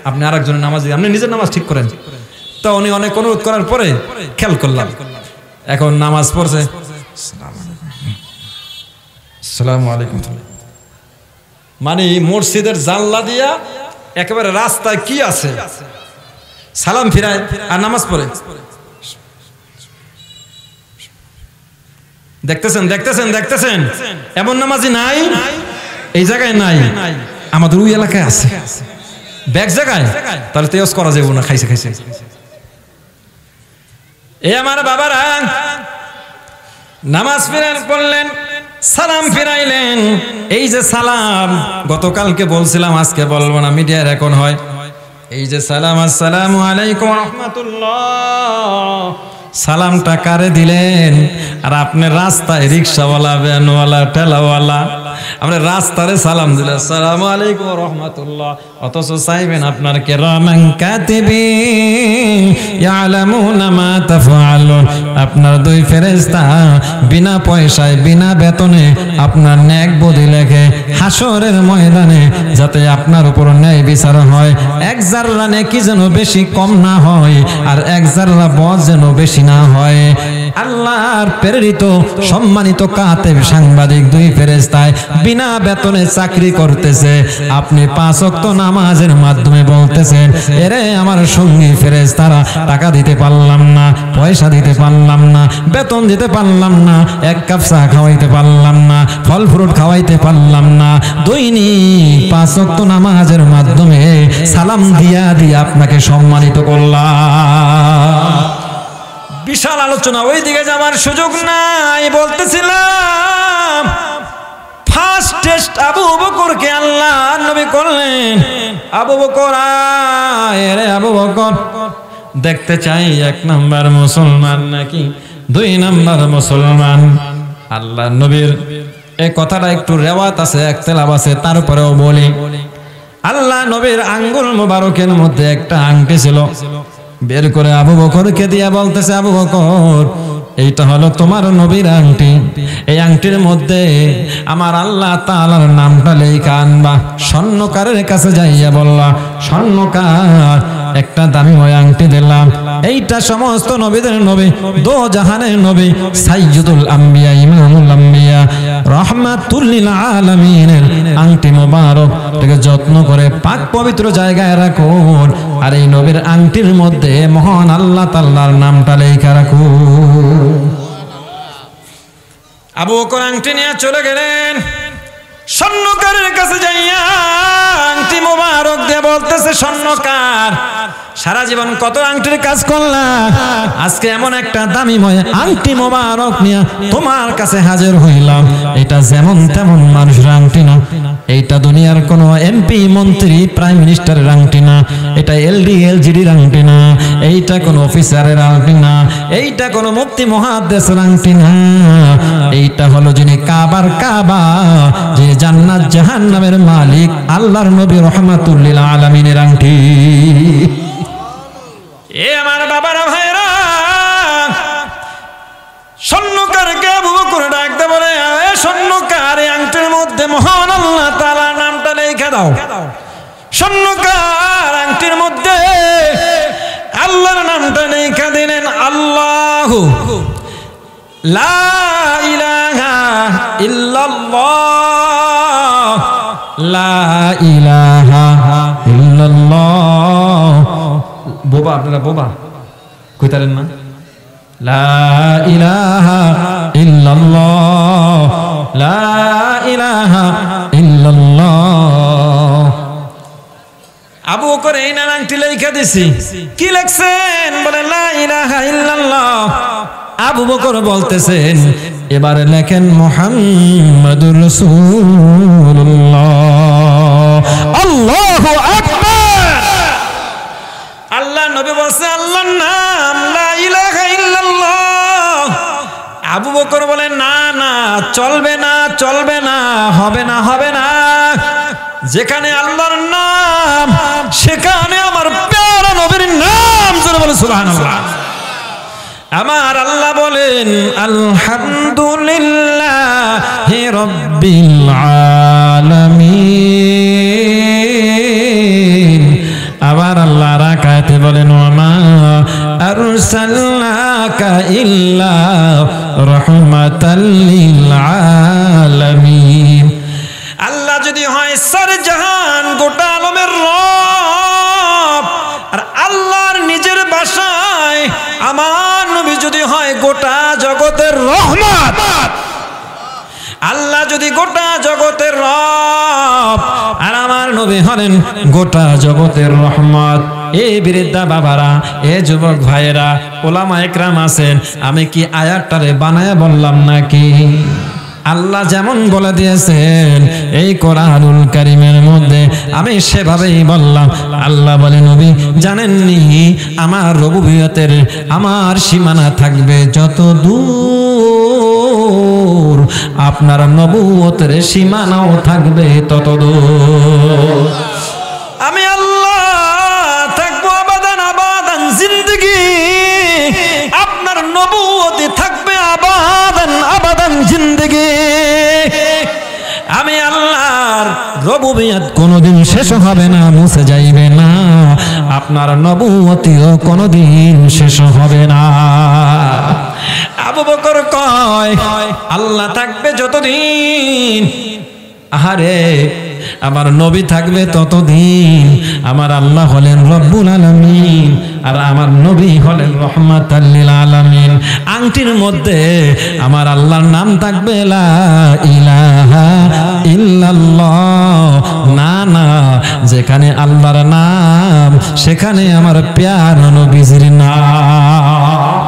আপনি আরেকজনের নামাজ, আপনি নিজের নামাজ ঠিক করেন। তো উনি অনেক অনুরোধ করার পরে খেয়াল করলাম, এখন নামাজ পড়ছে, আসসালামু আলাইকুম, মানে মসজিদের জানলা দিয়া একেবারে রাস্তায় কি আছে সালাম ফিরায় আর নামাজ পড়ে। দেখতেছেন দেখতেছেন দেখতেছেন, এমন নামাজি নাই এই জায়গায় নাই, আমাদের ওই এলাকায় আছে ব্যাক জায়গায়। তাহলে তেজ করা যাবে না, খাইছে খাইছে। এ আমার বাবারা, নামাজ ফিরান পড়লেন, সালাম ফিরাইলেন। এই যে সালাম, গতকালকে বলছিলাম আজকে বলবো না, মিডিয়ার এখন হয়। এই যে সালাম, আসসালামু আলাইকুম রাহমাতুল্লাহ, সালামটা কারে দিলেন? আর আপনি রাস্তায় রিক্সাওয়ালা, ভ্যানওয়ালা, ঠেলাওয়ালা, আপনি রাস্তারে সালাম দিলেন আসসালামু আলাইকুম রাহমাতুল্লাহ, অথচ চাইবেন আপনার কিরামান কাতিবিন ইয়ালামুনা মা তাফআলুন, আপনার দুই ফেরেশতা বিনা পয়সায় বিনা বেতনে আপনার নেক বদি লেখে হাসরের ময়দানে, যাতে আপনার উপর ন্যায় বিচার হয়। এক জাররা নেকি যেন বেশি কম না হয়, আর এক জাররা বদ যেন বেশি না হয়। আল্লাহর প্রেরিত সম্মানিত কাতেব সাংবাদিক দুই ফেরেশতায় বিনা বেতনে চাকরি করতেছে। আপনি 5 ওয়াক্ত নামাজের মাধ্যমে বলতেছেন, এরে আমার সঙ্গী ফেরেশতারা, টাকা দিতে পারলাম না, পয়সা দিতে পারলাম না, বেতন দিতে পারলাম না, 1 কাপ চা খাওয়াইতে পারলাম না, ফল ফ্রুট খাওয়াইতে পারলাম না, দৈনিক 5 ওয়াক্ত নামাজের মাধ্যমে সালাম দিয়া দিয়া আপনাকে সম্মানিত করলাম। বিশাল আলোচনা, ওই দিকে যাওয়ার সুযোগ নাই। বলতেছিলাম ফার্স্ট টেস্ট আবু বকরকে আল্লাহ নবী করলেন। আবু বকর, আরে আবু বকর, দেখতে চাই 1 নাম্বার মুসলমান নাকি 2 নাম্বার মুসলমান। আল্লাহ নবীর এই কথাটা একটু রেওয়াত আছে, একতেলাপ আছে, তারপরেও বলি। আল্লাহ নবীর আঙ্গুল মোবারকের মধ্যে একটা আংটি ছিল, বের করে আবু বকরকে দিয়া বলতেছে, আবু বকর, এইটা হলো তোমার নবীর আংটি, এই আংটির মধ্যে আমার আল্লাহ তাআলার নামটা লেখা আনবা। স্বর্ণকারের কাছে যাইয়া বললা, স্বর্ণকার একটা দামি ওই আংটি দিলাম, এইটা সমস্ত নবীদের নবী, দো জাহানের নবী, সাইয়্যিদুল আম্বিয়া, ইমামুল আম্বিয়া, রাহমাতুল লিল আলামিনের আংটি মোবারক, এটাকে যত্ন করে পাক পবিত্র জায়গায় রাখুন, আর এই নবীর আংটির মধ্যে মহান আল্লাহ তাআলার নামটা লেখা রাখুন। আবু বকর আংটি নিয়ে চলে গেলেন। স্বর্ণকারের কাছে যাইয়া আংটি মোবারক দিয়ে বলতেছে, স্বর্ণকার, সারা জীবন কত আংটির কাজ করলাম, আজকে এমন একটা দামিময় আংটি মোবারক নিয়ে তোমার কাছে হাজির হইলাম। এটা যেমন তেমন মানুষের আংটি না, এইটা দুনিয়ার কোনো এমপি, মন্ত্রী, প্রাইম মিনিস্টারের আংটি না, এটা এলডি এলজিডির আংটি না, এইটা কোনো অফিসারের আংটি না, এইটা কোনো মুফতি মুহাদ্দিসের আংটি না, এইটা হলো যিনি কাবার কাবা, যে জান্নাত জাহান্নামের মালিক আল্লাহর নবী রাহমাতুল লিল আলামিনের আংটি। এ আমার বাবারা, ভাইরা, স্বর্ণকারকে আবু বকর ডাকতে বলে, এ স্বর্ণকার, এই আংটির মধ্যে মহান আল্লাহ তাআলার নামটা লেখা দাও। স্বর্ণকার আংটির মধ্যে আল্লাহর নামটা লেখা দিলেন, আল্লাহু লা ইলাহা ইল্লাল্লাহ, লা ইলাহা ইল্লাল্লাহ। বোবা, আপনারা বোবা কইতারেন না? লা ইলাহা ইল্লাল্লাহ, লা ইলাহা ইল্লাল্লাহ। আবু বকর এই নাম আংটি লেখা দিছি। কি লিখছেন? বলে লা ইলাহা ইল্লাল্লাহ। আবু বকর বলতেছেন, এবারে লেখেন মুহাম্মাদুর রাসূলুল্লাহ। আল্লাহু আকবার। আল্লাহ নবী বলছে, আল্লাহর নাম লা ইলাহা ইল্লাল্লাহ। আবু বকর বলে, না না, চলবে না, চলবে না, হবে না, হবে না। যেখানে আল্লাহর নাম, সেখানে আমার প্যারা নবীর নাম। জোরে বলে সুবহানাল্লাহ। আমার আল্লাহ বলেন, আলহামদুলিল্লাহি রাব্বিল আলামিন। আবার আল্লাহ রাকাতে বলেন, ওয়ামা আরসালনাকা ইল্লা রাহমাতাল লিল আলামিন। আল্লাহ যদি হয় সারে জাহান গোটা আলমের রব, আর আল্লাহর নিজের ভাষায় আমার নবী যদি হয় গোটা জগতের রহমত, আল্লাহ যদি গোটা জগতের রব আর আমার নবী হলেন গোটা জগতের রহমত। এই বৃদ্ধা বাবারা, এ যুবক ভাইয়েরা, ওলামা একরাম আছেন, আমি কি আয়াতটারে বানায় বললাম নাকি? আল্লাহ যেমন বলে দিয়েছেন এই কোরআনুল কারীমের মধ্যে আমি সেভাবেই বললাম। আল্লাহ বলে, নবী জানেননি আমার রুবুবিয়তের আমার সীমানা থাকবে যত দূর, আপনার নবুয়তের সীমানাও থাকবে তত দূর। আমি আল্লাহ থাকবো আবাদান আবাদান জিন্দেগি, আপনার নবুয়তে থাকবে আবাদান আবাদান জিন্দেগি। আমি আল্লাহর রুবুবিয়ত কোনোদিন শেষ হবে না, মুছে যাইবে না, আপনার নবুয়তিও কোনোদিন শেষ হবে না। আবু বকর কয় আল্লাহ থাকবে যতদিন, আহারে আমার নবী থাকবে ততদিন। আমার আল্লাহ হলেন রব্বুল আলামিন আর আমার নবী হলেন রহমাতাল লিল আলামিন। আংটির মধ্যে আমার আল্লাহর নাম থাকবে লা ইলাহা ইল্লাল্লাহ। না না, যেখানে আল্লাহর নাম সেখানে আমার প্যারা নবীজির নাম।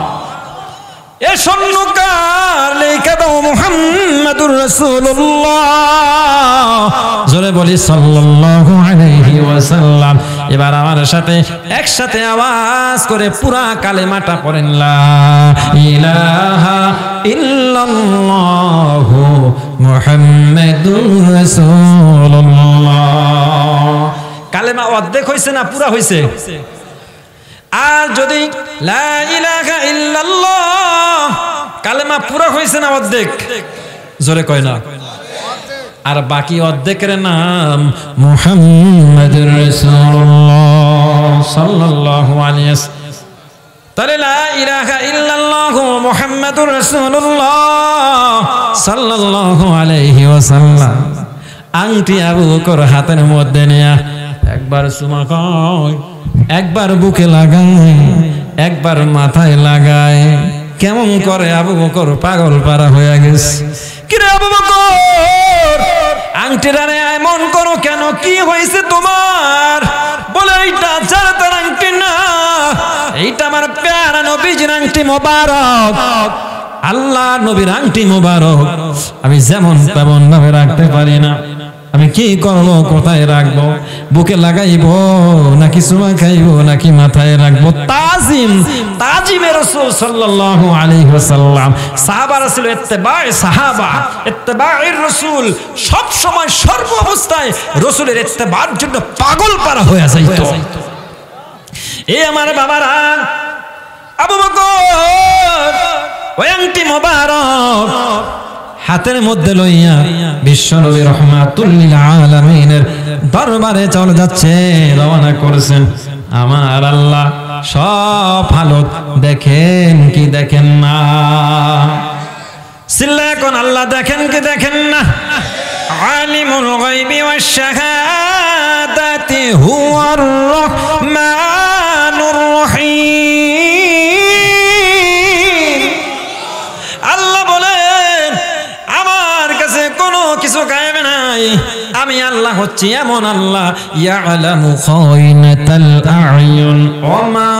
এ স্বর্ণকার লেখা দাও মুহাম্মাদুর রাসূলুল্লাহ, জোরে বলি সাল্লাল্লাহু আলাইহি ওয়াসাল্লাম। এবার আমার সাথে একসাথে আওয়াজ করে পুরা কালেমাটা পড়েন, লা ইলাহা ইল্লাল্লাহু মুহাম্মাদুর রাসূলুল্লাহ। কালেমা অর্ধেক হইছে না পুরা হইছে? আর যদি লা ইলাহা ইল্লাল্লাহ কালেমা পুরা হইছে না অর্ধেক? জোরে কয় না। আর বাকি অর্ধেকের নাম মুহাম্মাদুর রাসূলুল্লাহ সাল্লাল্লাহু আলাইহি ওয়াসাল্লাম। তাহলে লা ইলাহা ইল্লাল্লাহু মুহাম্মাদুর রাসূলুল্লাহ সাল্লাল্লাহু আলাইহি ওয়াসাল্লাম। আংটি আবু বকর হাতের মধ্যে নিয়ে একবার চুমা খায়, একবার বুকে লাগায়, একবার মাথায় লাগায়। কেমন করে আবু বকর পাগল পারা হয়ে গেছে। কিরে আবু বকর, আংটিটা এমন করো কেন? কি হয়েছে তোমার? বলে এইটা জারাতার আংটি না, এইটা আমার প্যারা নবীজির আংটি মোবারক, আল্লাহ নবীর আংটি মোবারক। আমি যেমন তেমন ভাবে রাখতে পারি না। আমি কি করবো, কোথায় রাখবো? বুকে লাগাইবো নাকি সুমা খাইবো নাকি মাথায় রাখবো? তাজিম, তাজিমে রাসূল সাল্লাল্লাহু আলাইহি ওয়াসাল্লাম। সাহাবারা ছিল ইত্তেবায়ে সাহাবা, ইত্তেবায়ে রাসূল। সব সময় সর্ব অবস্থায় রাসূলের ইত্তেবার জন্য পাগল পারা হয়ে যাইতো। এই আমার বাবারা, আবু বকর ওই আংটি মোবারক হাতের মধ্যে লইয়া বিশ্বনবী রাহমাতুল লিল আলামিনের দরবারে চলে যাচ্ছে, রওনা করেছেন। আমার আল্লাহ সব হালত দেখেন কি দেখেন না? সিল্লা কোন আল্লাহ দেখেন কি দেখেন না? আলিমুল গায়বি ওয়াশ শাহাদাতি হুয়ার রহমানুর রহিম। আল্লাহ বলেন আমার কাছে কোনো কিছু গায়েব নাই, আমি আল্লাহ হচ্ছি এমন আল্লাহ, ইয়ালামু খায়নাতাল আ'য়ুন ওয়া মা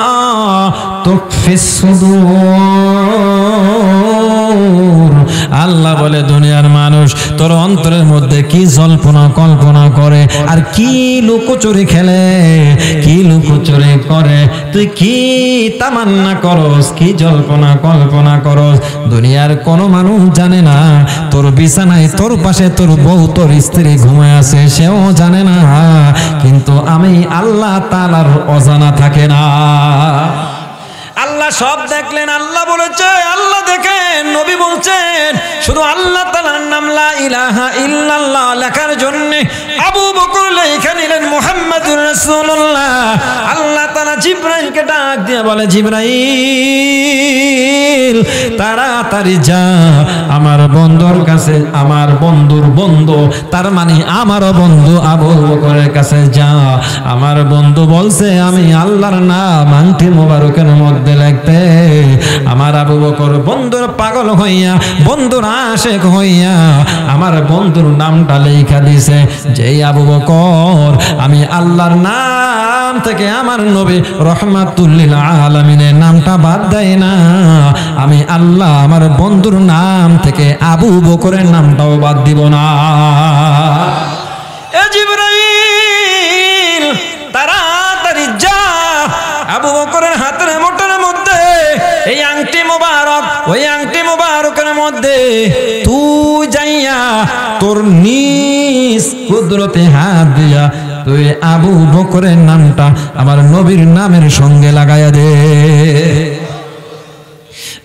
তুখফিস সুদূর। আল্লাহ বলে দুনিয়ার মানুষ তোর অন্তরের মধ্যে কি জল্পনা কল্পনা করে আর কি লুকোচুরি খেলে, কি লুকোচুরি করে, তুই কি তামান্না করস, কি জল্পনা কল্পনা করস, দুনিয়ার কোনো মানুষ জানে না। তোর বিছানায় তোর পাশে তোর বউ তোর স্ত্রী ঘুমায় আছে, সেও জানে না, কিন্তু আমি আল্লাহ তাআলার অজানা থাকে না। আল্লাহ সব দেখলেন। আল্লাহ বলেছে, আল্লাহ দেখেন। নবী বলছেন শুধু আল্লাহ তাআলার নাম লা ইলাহা ইল্লাল্লাহ লেখার জন্য আবু বকর লেখা নিলেন মুহাম্মাদুর রাসূলুল্লাহ। আল্লাহ তাআলা জিবরাইলকে ডাক দিয়ে বলে, জিবরাইল তাড়াতাড়ি যা আমার বন্ধুর কাছে, আমার বন্ধুর বন্ধু তার মানে আমারও বন্ধু আবু বকরের কাছে যা। আমার বন্ধু বলছে আমি আল্লাহর নাম আংটি মোবারকের মধ্যে লিখতে। আমার আবু বকর বন্ধুর পাগল হইয়া, বন্ধুর আশেক হইয়া আমার বন্ধুর নামটা লেখা দিছে। যেই আবু বকর আমি আল্লাহর নাম থেকে আমার নবী রহমাতুল লিল আলামিনের নামটা বাদ দেয় না, আমি আল্লাহ আমার বন্ধুর নাম থেকে আবু বকরের নামটাও বাদ দিব না। এ জিবরাইল তাড়াতাড়ি যা, আবু বকরের হাতের মুঠোর মধ্যে এই আংটি মোবারক, ওই আংটি মোবারকের মধ্যে তুই যাইয়া তোর নিজ কুদরতে হাত দিয়া তুই আবু বকরের নামটা আমার নবীর নামের সঙ্গে লাগাইয়া দে।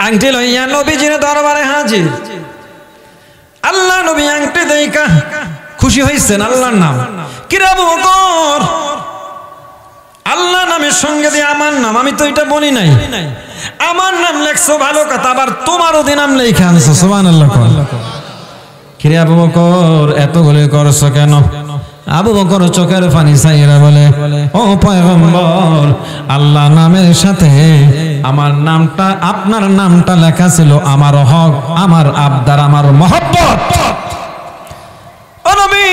আংটি লইয়া নবীজির দরবারে হাজির। আল্লাহ নবী আংটি দেইকা খুশি হইছেন আল্লাহর নাম। কিরে আবু বকর, আল্লাহ নামের সঙ্গে দিয়ে আমার নাম, আমি তো এটা বলি নাই, আমার নাম লেখছো ভালো কথা, আবার তোমারও দিন নাম লেখা আনছো, সুবহানাল্লাহ। কিরে আবু বকর এতগুলো করছো কেন? আবু বকর চোখের পানি ছাইরা বলে, ও পয়গম্বর, আল্লাহ নামের সাথে আমার নামটা, আপনার নামটা লেখা ছিল আমার হক, আমার আবদার, আমার মহব্বত। ও নবী,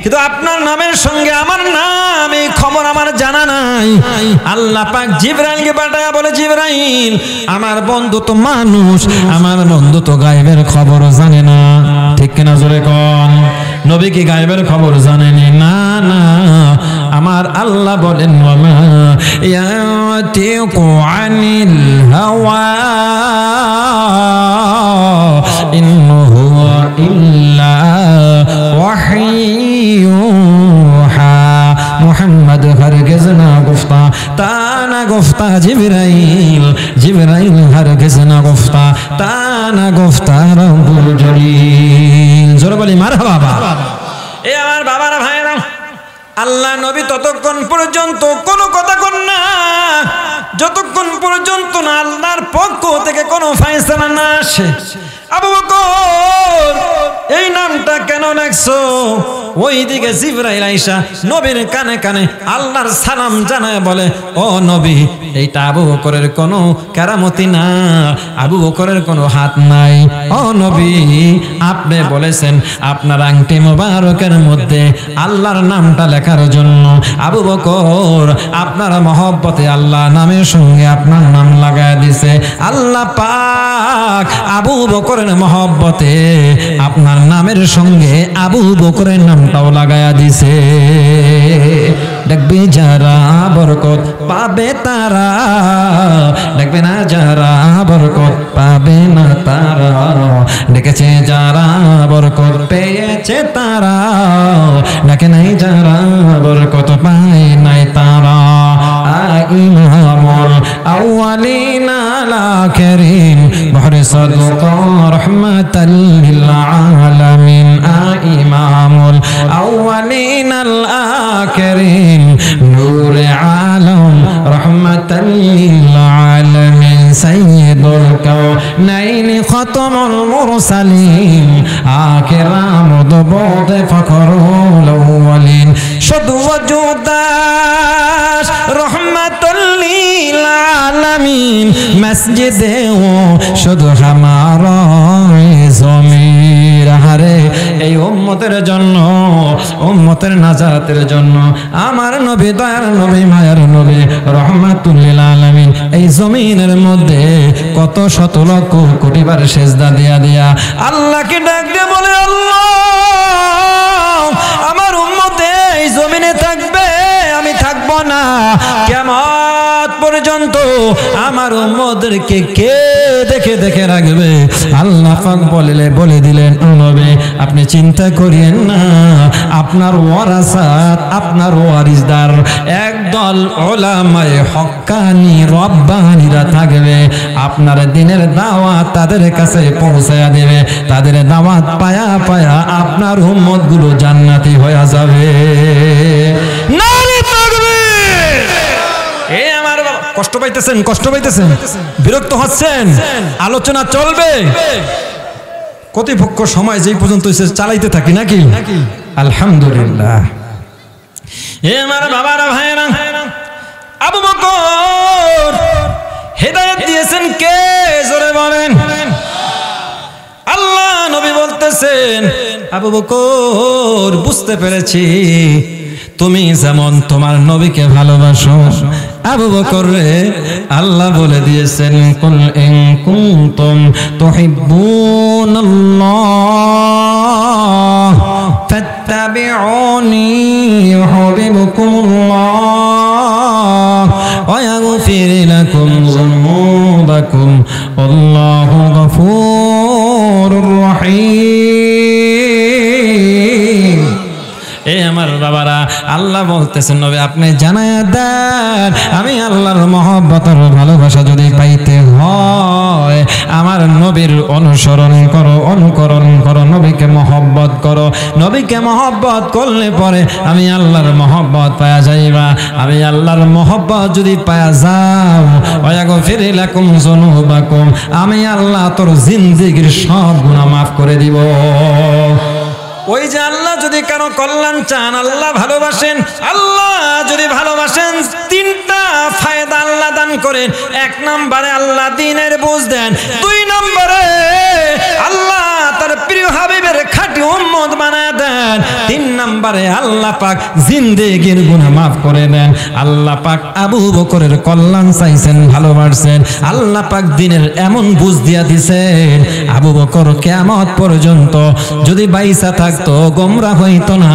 কিন্তু আপনার নামের সঙ্গে আমার নাম, এই খবর আমার জানা নাই। আল্লাহ পাক জিবরাইলকে পাঠায়া বলে, জিবরাইল আমার বন্ধু তো মানুষ, আমার বন্ধু তো গায়েবের খবর জানে না, ঠিক কিনা জোরে কোন? নবী কি গায়েবের খবর জানেনি? না না, আমার আল্লাহ বলেন, ওয়ামা ইয়াতিকু আনিল হাওয়া ইন্নাহু ইল্লা ওয়াহিয়ুহা। মুহাম্মদ হরগিজ না গুফতা, তা না গুফতা জিবরাইল, জিবরাইল হরগিজ না গুফতা, তা না গুফতা রব্বুল জলিল। জোরে বলি মারহাবা। এ আমার বাবারা ভাইরা, আল্লাহ নবী ততক্ষণ পর্যন্ত কোনো কথা কন না যতক্ষণ পর্যন্ত না আল্লাহর পক্ষ থেকে কোনো ফয়সালা না আসে। আবু বকর এই নামটা কেন লেখছো? ওইদিকে জিবরাইল আইসা নবীর কানে কানে আল্লাহর সালাম জানায় বলে, ও নবী, এইটা আবু বকরের কোনো কেরামতি না, আবু বকরের কোনো হাত নাই। ও নবী, আপনি বলেছেন আপনার আংটি মোবারকের মধ্যে আল্লাহর নামটা লেখার জন্য। আবু বকর আপনার মহব্বতে আল্লাহ নামের সঙ্গে আপনার নাম লাগায় দিছে। আল্লাহ পাক আবু বকরের মহব্বতে আপনার নামের সঙ্গে আবু বকরের নামটাও লাগায়া দিছে। দেখবে যারা বরকত পাবে তারা, দেখবে না যারা বরকত পাবে না তারা, দেখেছে যারা বরকত পেয়েছে তারা, দেখে নাই যারা বরকত পায় নাই তারা। ইমামুল আউয়ালিনা আল আখিরিন বহরে সাদকা রাহমাতাল লিল আলামিন। ইমামুল আউয়ালিনা আল আখিরিন নূরে আলম রাহমাতাল লিল আলামিন। সাইয়্যিদুল কাওনাইনি খাতামুল মুরসালিন আকিরামুদ বুদ ফখরুল আউয়ালিন। শুধু ওয়াজুদাস রহমাতুল লিল আলামিন মসজিদে ও শুধু হামারা জমির। হারে এই উম্মতের জন্য, উম্মতের নাজাতের জন্য আমার নবী, দয়ার নবী, মায়ার নবী রহমাতুল লিল আলামিন এই জমিনের মধ্যে কত শত লক্ষ কোটি বার সেজদা দিয়া দিয়া আল্লাহকে ডাক দিয়ে বলে, আল্লাহ আমার উম্মতে এই জমিনে থাকবে, আমি থাকবো না, কিয়ামত পর্যন্ত আমার উম্মতদেরকে কেউ দেখে দেখে রাখবে। আল্লাহ পাক বলে দিলেন, ও নবী আপনি চিন্তা করিয়েন না, আপনার ওয়ারাসাত, আপনার ওয়ারিসদার একদল উলামায়ে হক্কানি রব্বানিরা থাকবে, আপনার দিনের দাওয়াত তাদের কাছে পৌঁছায়া দেবে। তাদের দাওয়াত পায়া পায়া আপনার উম্মতগুলো জান্নাতি হয়ে যাবে। নারে তাকবীর! এ আমার বাবা, কষ্ট পাইতেছেন, কষ্ট পাইতেছেন, বিরক্ত হচ্ছেন? আলোচনা চলবে, কর্তৃপক্ষ সময় যেই পর্যন্ত চালাইতে থাকি নাকি? আলহামদুলিল্লাহ। এ আমার বাবারা ভাইরা, আবু বকর হেদায়েত দিয়েছেন কে? জোরে বলেন। আল্লাহ নবী বলতেছেন, আবু বকর বুঝতে পেরেছি তুমি যেমন তোমার নবীকে ভালোবাসো, আবু বকর রে আল্লাহ বলে দিয়েছেন, কুল ইন কুনতুম তুহিব্বুনাল্লাহ ফাত্তাবিউনি ইউহিব্বুকুমুল্লাহ ওয়া ইয়াগফির লাকুম যুনুবাকুম আল্লাহু গফুরুর রহিম। এ আমার বাবারা, আল্লাহ বলতেছেন নবী আপনি জানায়া দেন, আমি আল্লাহর মহব্বতের ভালোবাসা যদি পাইতে হয় আমার নবীর অনুসরণ করো, অনুকরণ করো, নবীকে মহব্বত করো। নবীকে মহব্বত করলে পরে আমি আল্লাহর মহব্বত পায়া যাইবা। আমি আল্লাহর মহব্বত যদি পায়া যাও, ওয়াগফির লাকুম যুনুবাকুম, আমি আল্লাহ তোর জিন্দেগীর সব গুনাহ মাফ করে দিব। ওই যে আল্লাহ যদি কারো কল্যাণ চান, আল্লাহ ভালোবাসেন, আল্লাহ যদি ভালোবাসেন তিনটা ফায়দা আল্লাহ দান করেন। এক নম্বরে আল্লাহ দ্বীনের বুঝ দেন, দুই নম্বরে আল্লাহ তার প্রিয় হাবিবের খাঁটি উম্মত বানায় দেন, তিন নম্বরে আল্লাহ পাক জিন্দেগীর গুনাহ মাফ করে দেন। আল্লাহ পাক আবু বকরের কল্যাণ চাইছেন, ভালোবাসছেন, আল্লাহ পাক দ্বীনের এমন বুঝ দিয়া দিছেন আবু বকর কিয়ামত পর্যন্ত যদি বাইসা থাকতো গোমরা হইতো না,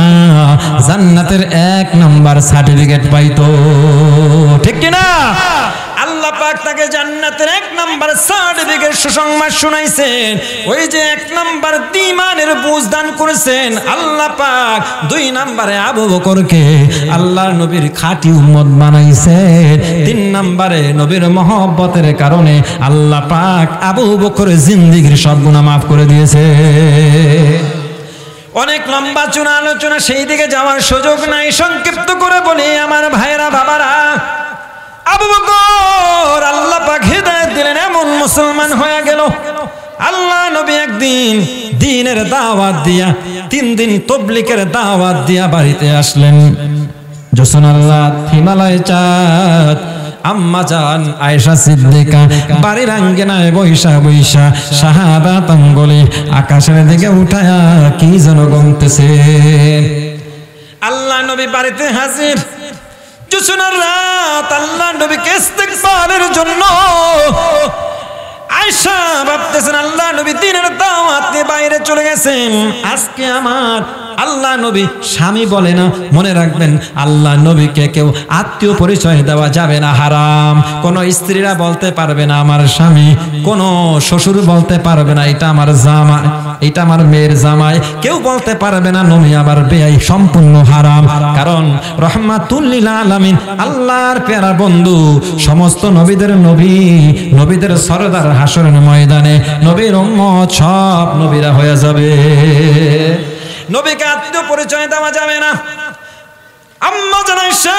জান্নাতের 1 নাম্বার সার্টিফিকেট পাইতো। ঠিক কি না? আল্লাহ পাক তাকে জান্নাতের 1 নাম্বার সার্টিফিকেট সুসংবাদ শুনাইছেন। ওই যে 1 নাম্বার ঈমানের বুঝ দান করেছেন আল্লাহ পাক, 2 নাম্বারে আবু বকরকে আল্লাহর নবীর খাঁটি উম্মত বানাইছেন, 3 নাম্বারে নবীর মহব্বতের কারণে আল্লাহ পাক আবু বকরের জিন্দেগীর সব গুনাহ মাফ করে দিয়েছে। অনেক লম্বা চূড়া আলোচনা, সেই দিকে যাওয়ার সুযোগ নাই, সংক্ষিপ্ত করে বলি আমার ভাইরা বাবারা, আবু বকর আল্লাহ পাক হিদায়াত দিলেন, এমন মুসলমান হয়ে গেল। আল্লাহ নবী একদিন দ্বীনের দাওয়াত দিয়া, 3 দিন তাবলীগের দাওয়াত দিয়া বাড়িতে আসলেন। জোসনার রাত, হিমালয় চাঁদ, আম্মা জান আয়েশা সিদ্দিকা বাড়ির আঙ্গিনায় বৈশা বৈশা শাহাদাত আঙ্গুলি আকাশের দিকে উঠায়া কি যেন গুনতেছে। আল্লাহ নবী বাড়িতে হাজির। জোসনার রাত, আল্লাহ নবীকে ইস্তিগফারের জন্য আয়েশা ভাবতেছেন আল্লাহ নবী দ্বীনের দাওয়াত নিয়ে বাইরে চলে গেছেন। আজকে আমার আল্লাহ নবী স্বামী বলে না, মনে রাখবেন আল্লাহ নবীকে কেউ আত্মীয় পরিচয় দেওয়া যাবে না, হারাম। কোন স্ত্রীরা বলতে পারবে না আমার স্বামী, কোন শ্বশুর বলতে পারবে না এটা আমার জামাই, এটা আমার মেয়ের জামাই, কেউ বলতে পারবে না নবী আমার বেয়াই, সম্পূর্ণ হারাম। কারণ রহমাতুল লিল আলামিন আল্লাহর প্যারা বন্ধু, সমস্ত নবীদের নবী, নবীদের সরদার, হাসরের ময়দানে নবীর উম্মত সব নবীরা হয়ে যাবে। নবীকে আত্মীয় পরিচয় দেওয়া যাবে না। আম্মা জান আয়েশা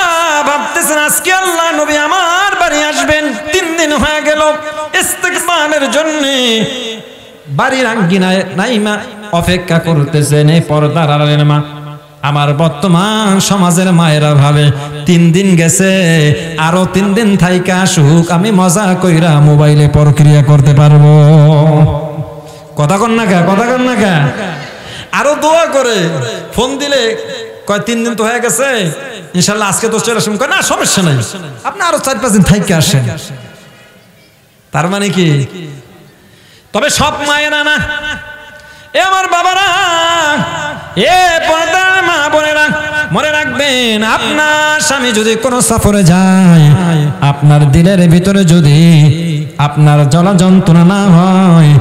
ভাবতেছেন আজকে আল্লাহ নবী আমার বাড়ি আসবেন, 3 দিন হয়ে গেল ইস্তিগফারের জন্য বাড়ির আঙ্গিনায় নাইমা অপেক্ষা করতেছেন। এই পর্দার আড়ালের মা, আমার বর্তমান সমাজের মায়েরা ভাবে 3 দিন গেছে, আরো 3 দিন থাইকা আসুক, আমি মজা কইরা মোবাইলে প্রক্রিয়া করতে পারবো। কথা কন না কা, কথা কন না কা, আরো দোয়া করে ফোন দিলে কয় 3 দিন তো হয়ে গেছে, ইনশাআল্লাহ আজকে তো চলে আসুন, কয় না সমস্যা নাই, আপনি আরো 4-5 দিন থাইকা আসেন। তার মানে কি? তবে সব মায়েরা না, এ আমার বাবারা, এ পর্দার মা বোনেরা, মনে রাখবেন আপনার স্বামী যদি কোনো সফরে যায়, আপনার দিলের ভিতরে যদি আপনার জ্বালা যন্ত্রণা না হয়,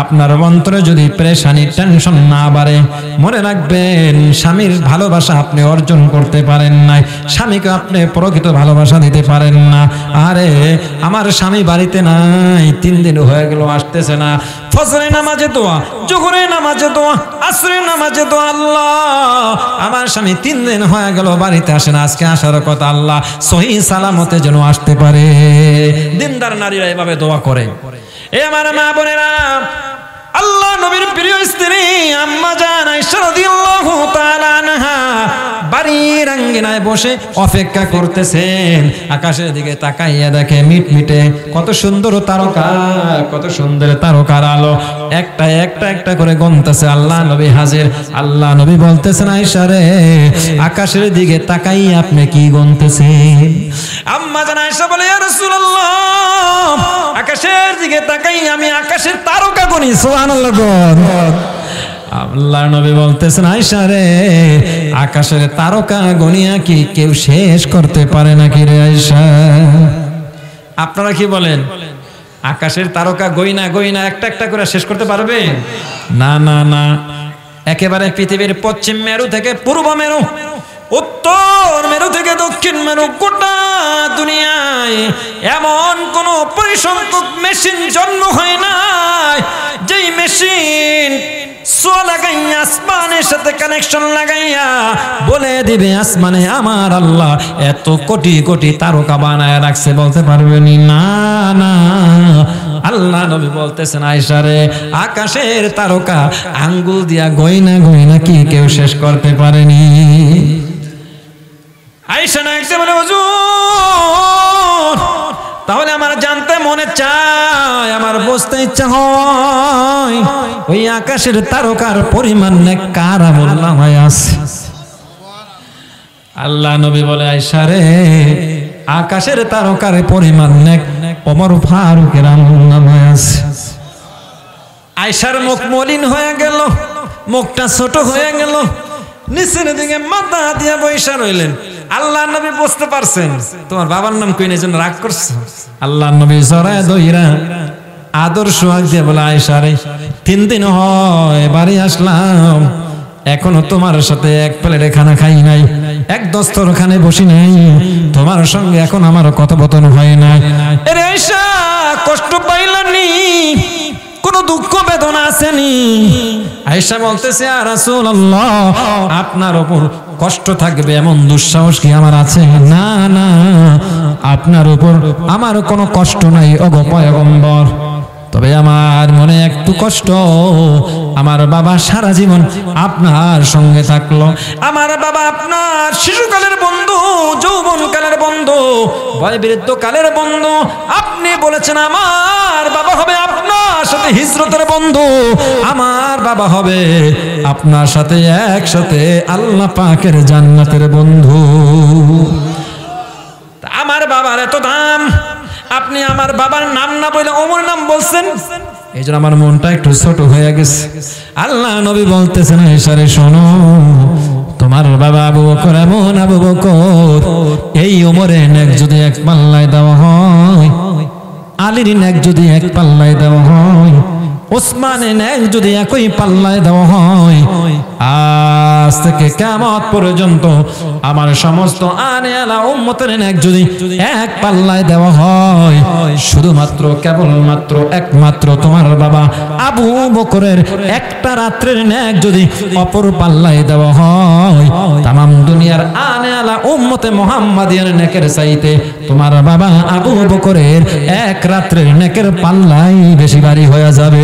আপনার অন্তরে যদি পেরেশানি টেনশন না বাড়ে, মনে রাখবেন স্বামীর ভালোবাসা আপনি অর্জন করতে পারেন নাই, স্বামীকে আপনি প্রকৃত ভালোবাসা দিতে পারেন না। আরে আমার স্বামী বাড়িতে নাই, 3 দিন হয়ে গেল আসতেছে না, ফজরের নামাজে দোয়া, জোহরের নামাজে দোয়া, আসরের নামাজে দোয়া, আল্লাহ আমার স্বামী 3 দিন হয়ে গেল বাড়িতে আসে না, আজকে আসার কথা, আল্লাহ সহিহ সালামতে যেন আসতে পারে। দিনদার নারীরা এভাবে দোয়া করে। এ আমার মা বোনেরা, আল্লাহ নবীর প্রিয় স্ত্রী আম্মা জান আয়েশা রাদিয়াল্লাহু তাআলা আনহা বাড়ির আঙ্গিনায় বসে অপেক্ষা করতেছেন, আকাশের দিকে তাকাইয়া দেখে মিটমিটে কত সুন্দর তারকা, কত সুন্দর তারকার আলো একটা একটা একটা করে গুনতেছে। আল্লাহ নবী হাজির, আল্লাহ নবী বলতেছেন আয়েশা রে, আকাশের দিকে তাকাইয়া আপনি কি গুনতেছেন? আম্মা জান আয়েশা বলে, ইয়া রাসূলুল্লাহ, আকাশের দিকে তাকাই আমি আকাশের তারকা গুনি। সুবহানাল্লাহ। আল্লাহ নবী বলতেছেন আয়েশা রে, আকাশের তারকা গনিয়া কি কেউ শেষ করতে পারে নাকি রে আয়েশা? আপনারা কি বলেন? আকাশের তারকা গইনা গইনা একটা একটা করে শেষ করতে পারবে? না না না, একেবারে পৃথিবীর পশ্চিম মেরু থেকে পূর্ব মেরু, উত্তর মেরু থেকে দক্ষিণ মেরু, গোটা দুনিয়ায় এমন কোন পরিসংখ্যক মেশিন জন্ম হয় নাই যেই মেশিন লাগাইয়া আসমানের সাথে কানেকশন লাগাইয়া বলে দিবে আসমানে আমার আল্লাহ এত কোটি কোটি তারকা বানায় রাখছে, বলতে পারবেন না? না, আল্লাহ নবী বলতেছেন আয়েশা রে, আকাশের তারকা আঙ্গুল দিয়া গয়না গয়না কি কেউ শেষ করতে পারেনি? আয়েশা না একটু বলে, হুজুর তাহলে আমার জানতে মনে চায়, আমার বুঝতে ইচ্ছা হয় ওই আকাশের তারকার পরিমাণ কার আমলনামায় আছে? আল্লাহ নবী বলে আয়েশা রে, আকাশের তারকার পরিমাণ ওমর ফারুকের আমলনামায় আছে। আয়েশার মুখ মলিন হয়ে গেল, মুখটা ছোট হয়ে গেল, নিচের দিকে মাথা দিয়ে বৈশা রইলেন। আল্লাহ নবী বুঝতে পারছেন তোমার বাবার নাম কই না, জন্য রাগ করছো। আল্লাহ নবী জড়ায় দইরা আদর সোহাগ দিয়ে বলে, আয়েশা রে 3 দিন হয় বাড়ি আসলাম, এখনো তোমার সাথে এক প্লেটে খানা খাই নাই, এক দস্তরখানে বসি নাই, তোমার সঙ্গে এখন আমার কথোপকথন হয় নাই। আরে আয়েশা কষ্ট পাইলানি, কোন দুঃখ বেদনা আসেনি? আয়েশা বলতেছে, ইয়া রাসূলুল্লাহ আপনার উপর কষ্ট থাকবে এমন দুঃসাহস কি আমার আছে? না না, আপনার উপর আমার কোনো কষ্ট নাই ওগো পয়গম্বর, তবে আমার মনে একটু কষ্ট, আমার বাবা সারা জীবন আপনার সঙ্গে থাকলো, আমার বাবা আপনার শিশুকালের বন্ধু, যৌবনকালের বন্ধু, বয়বৃদ্ধ কালের বন্ধু, আপনি বলেছেন আমার বাবা হবে আপনার সাথে হিজরতের বন্ধু, আমার বাবা হবে আপনার সাথে একসাথে আল্লাহ পাকের জান্নাতের বন্ধু। আমার বাবার এত দাম, আপনি আমার বাবার নাম না বলে ওমর নাম বলছেন, এই জন্য আমার মনটা একটু ছোট হয়ে গেছে। আল্লাহ নবী বলতেছেন আয়েশা রে শোনো, তোমার বাবা আবু বকর এমন আবু বকর, এই ওমরের নেক যদি এক পাল্লায় দেওয়া হয়, আলীর নেক যদি এক পাল্লায় দেওয়া হয়, ওসমানের নেক যদি একই পাল্লায় দেওয়া হয়, আজ থেকে কিয়ামত পর্যন্ত আমার সমস্ত আনেওয়ালা উম্মতের নেক যদি এক পাল্লায় দেওয়া হয়, শুধুমাত্র কেবলমাত্র একমাত্র তোমার বাবা আবু বকরের একটা রাত্রের নেক যদি অপর পাল্লায় দেওয়া হয়, তামাম দুনিয়ার আনেওয়ালা উম্মতে মুহাম্মাদিয়ার নেকের চাইতে তোমার বাবা আবু বকরের এক রাত্রের নেকের পাল্লাই বেশি ভারী হয়ে যাবে।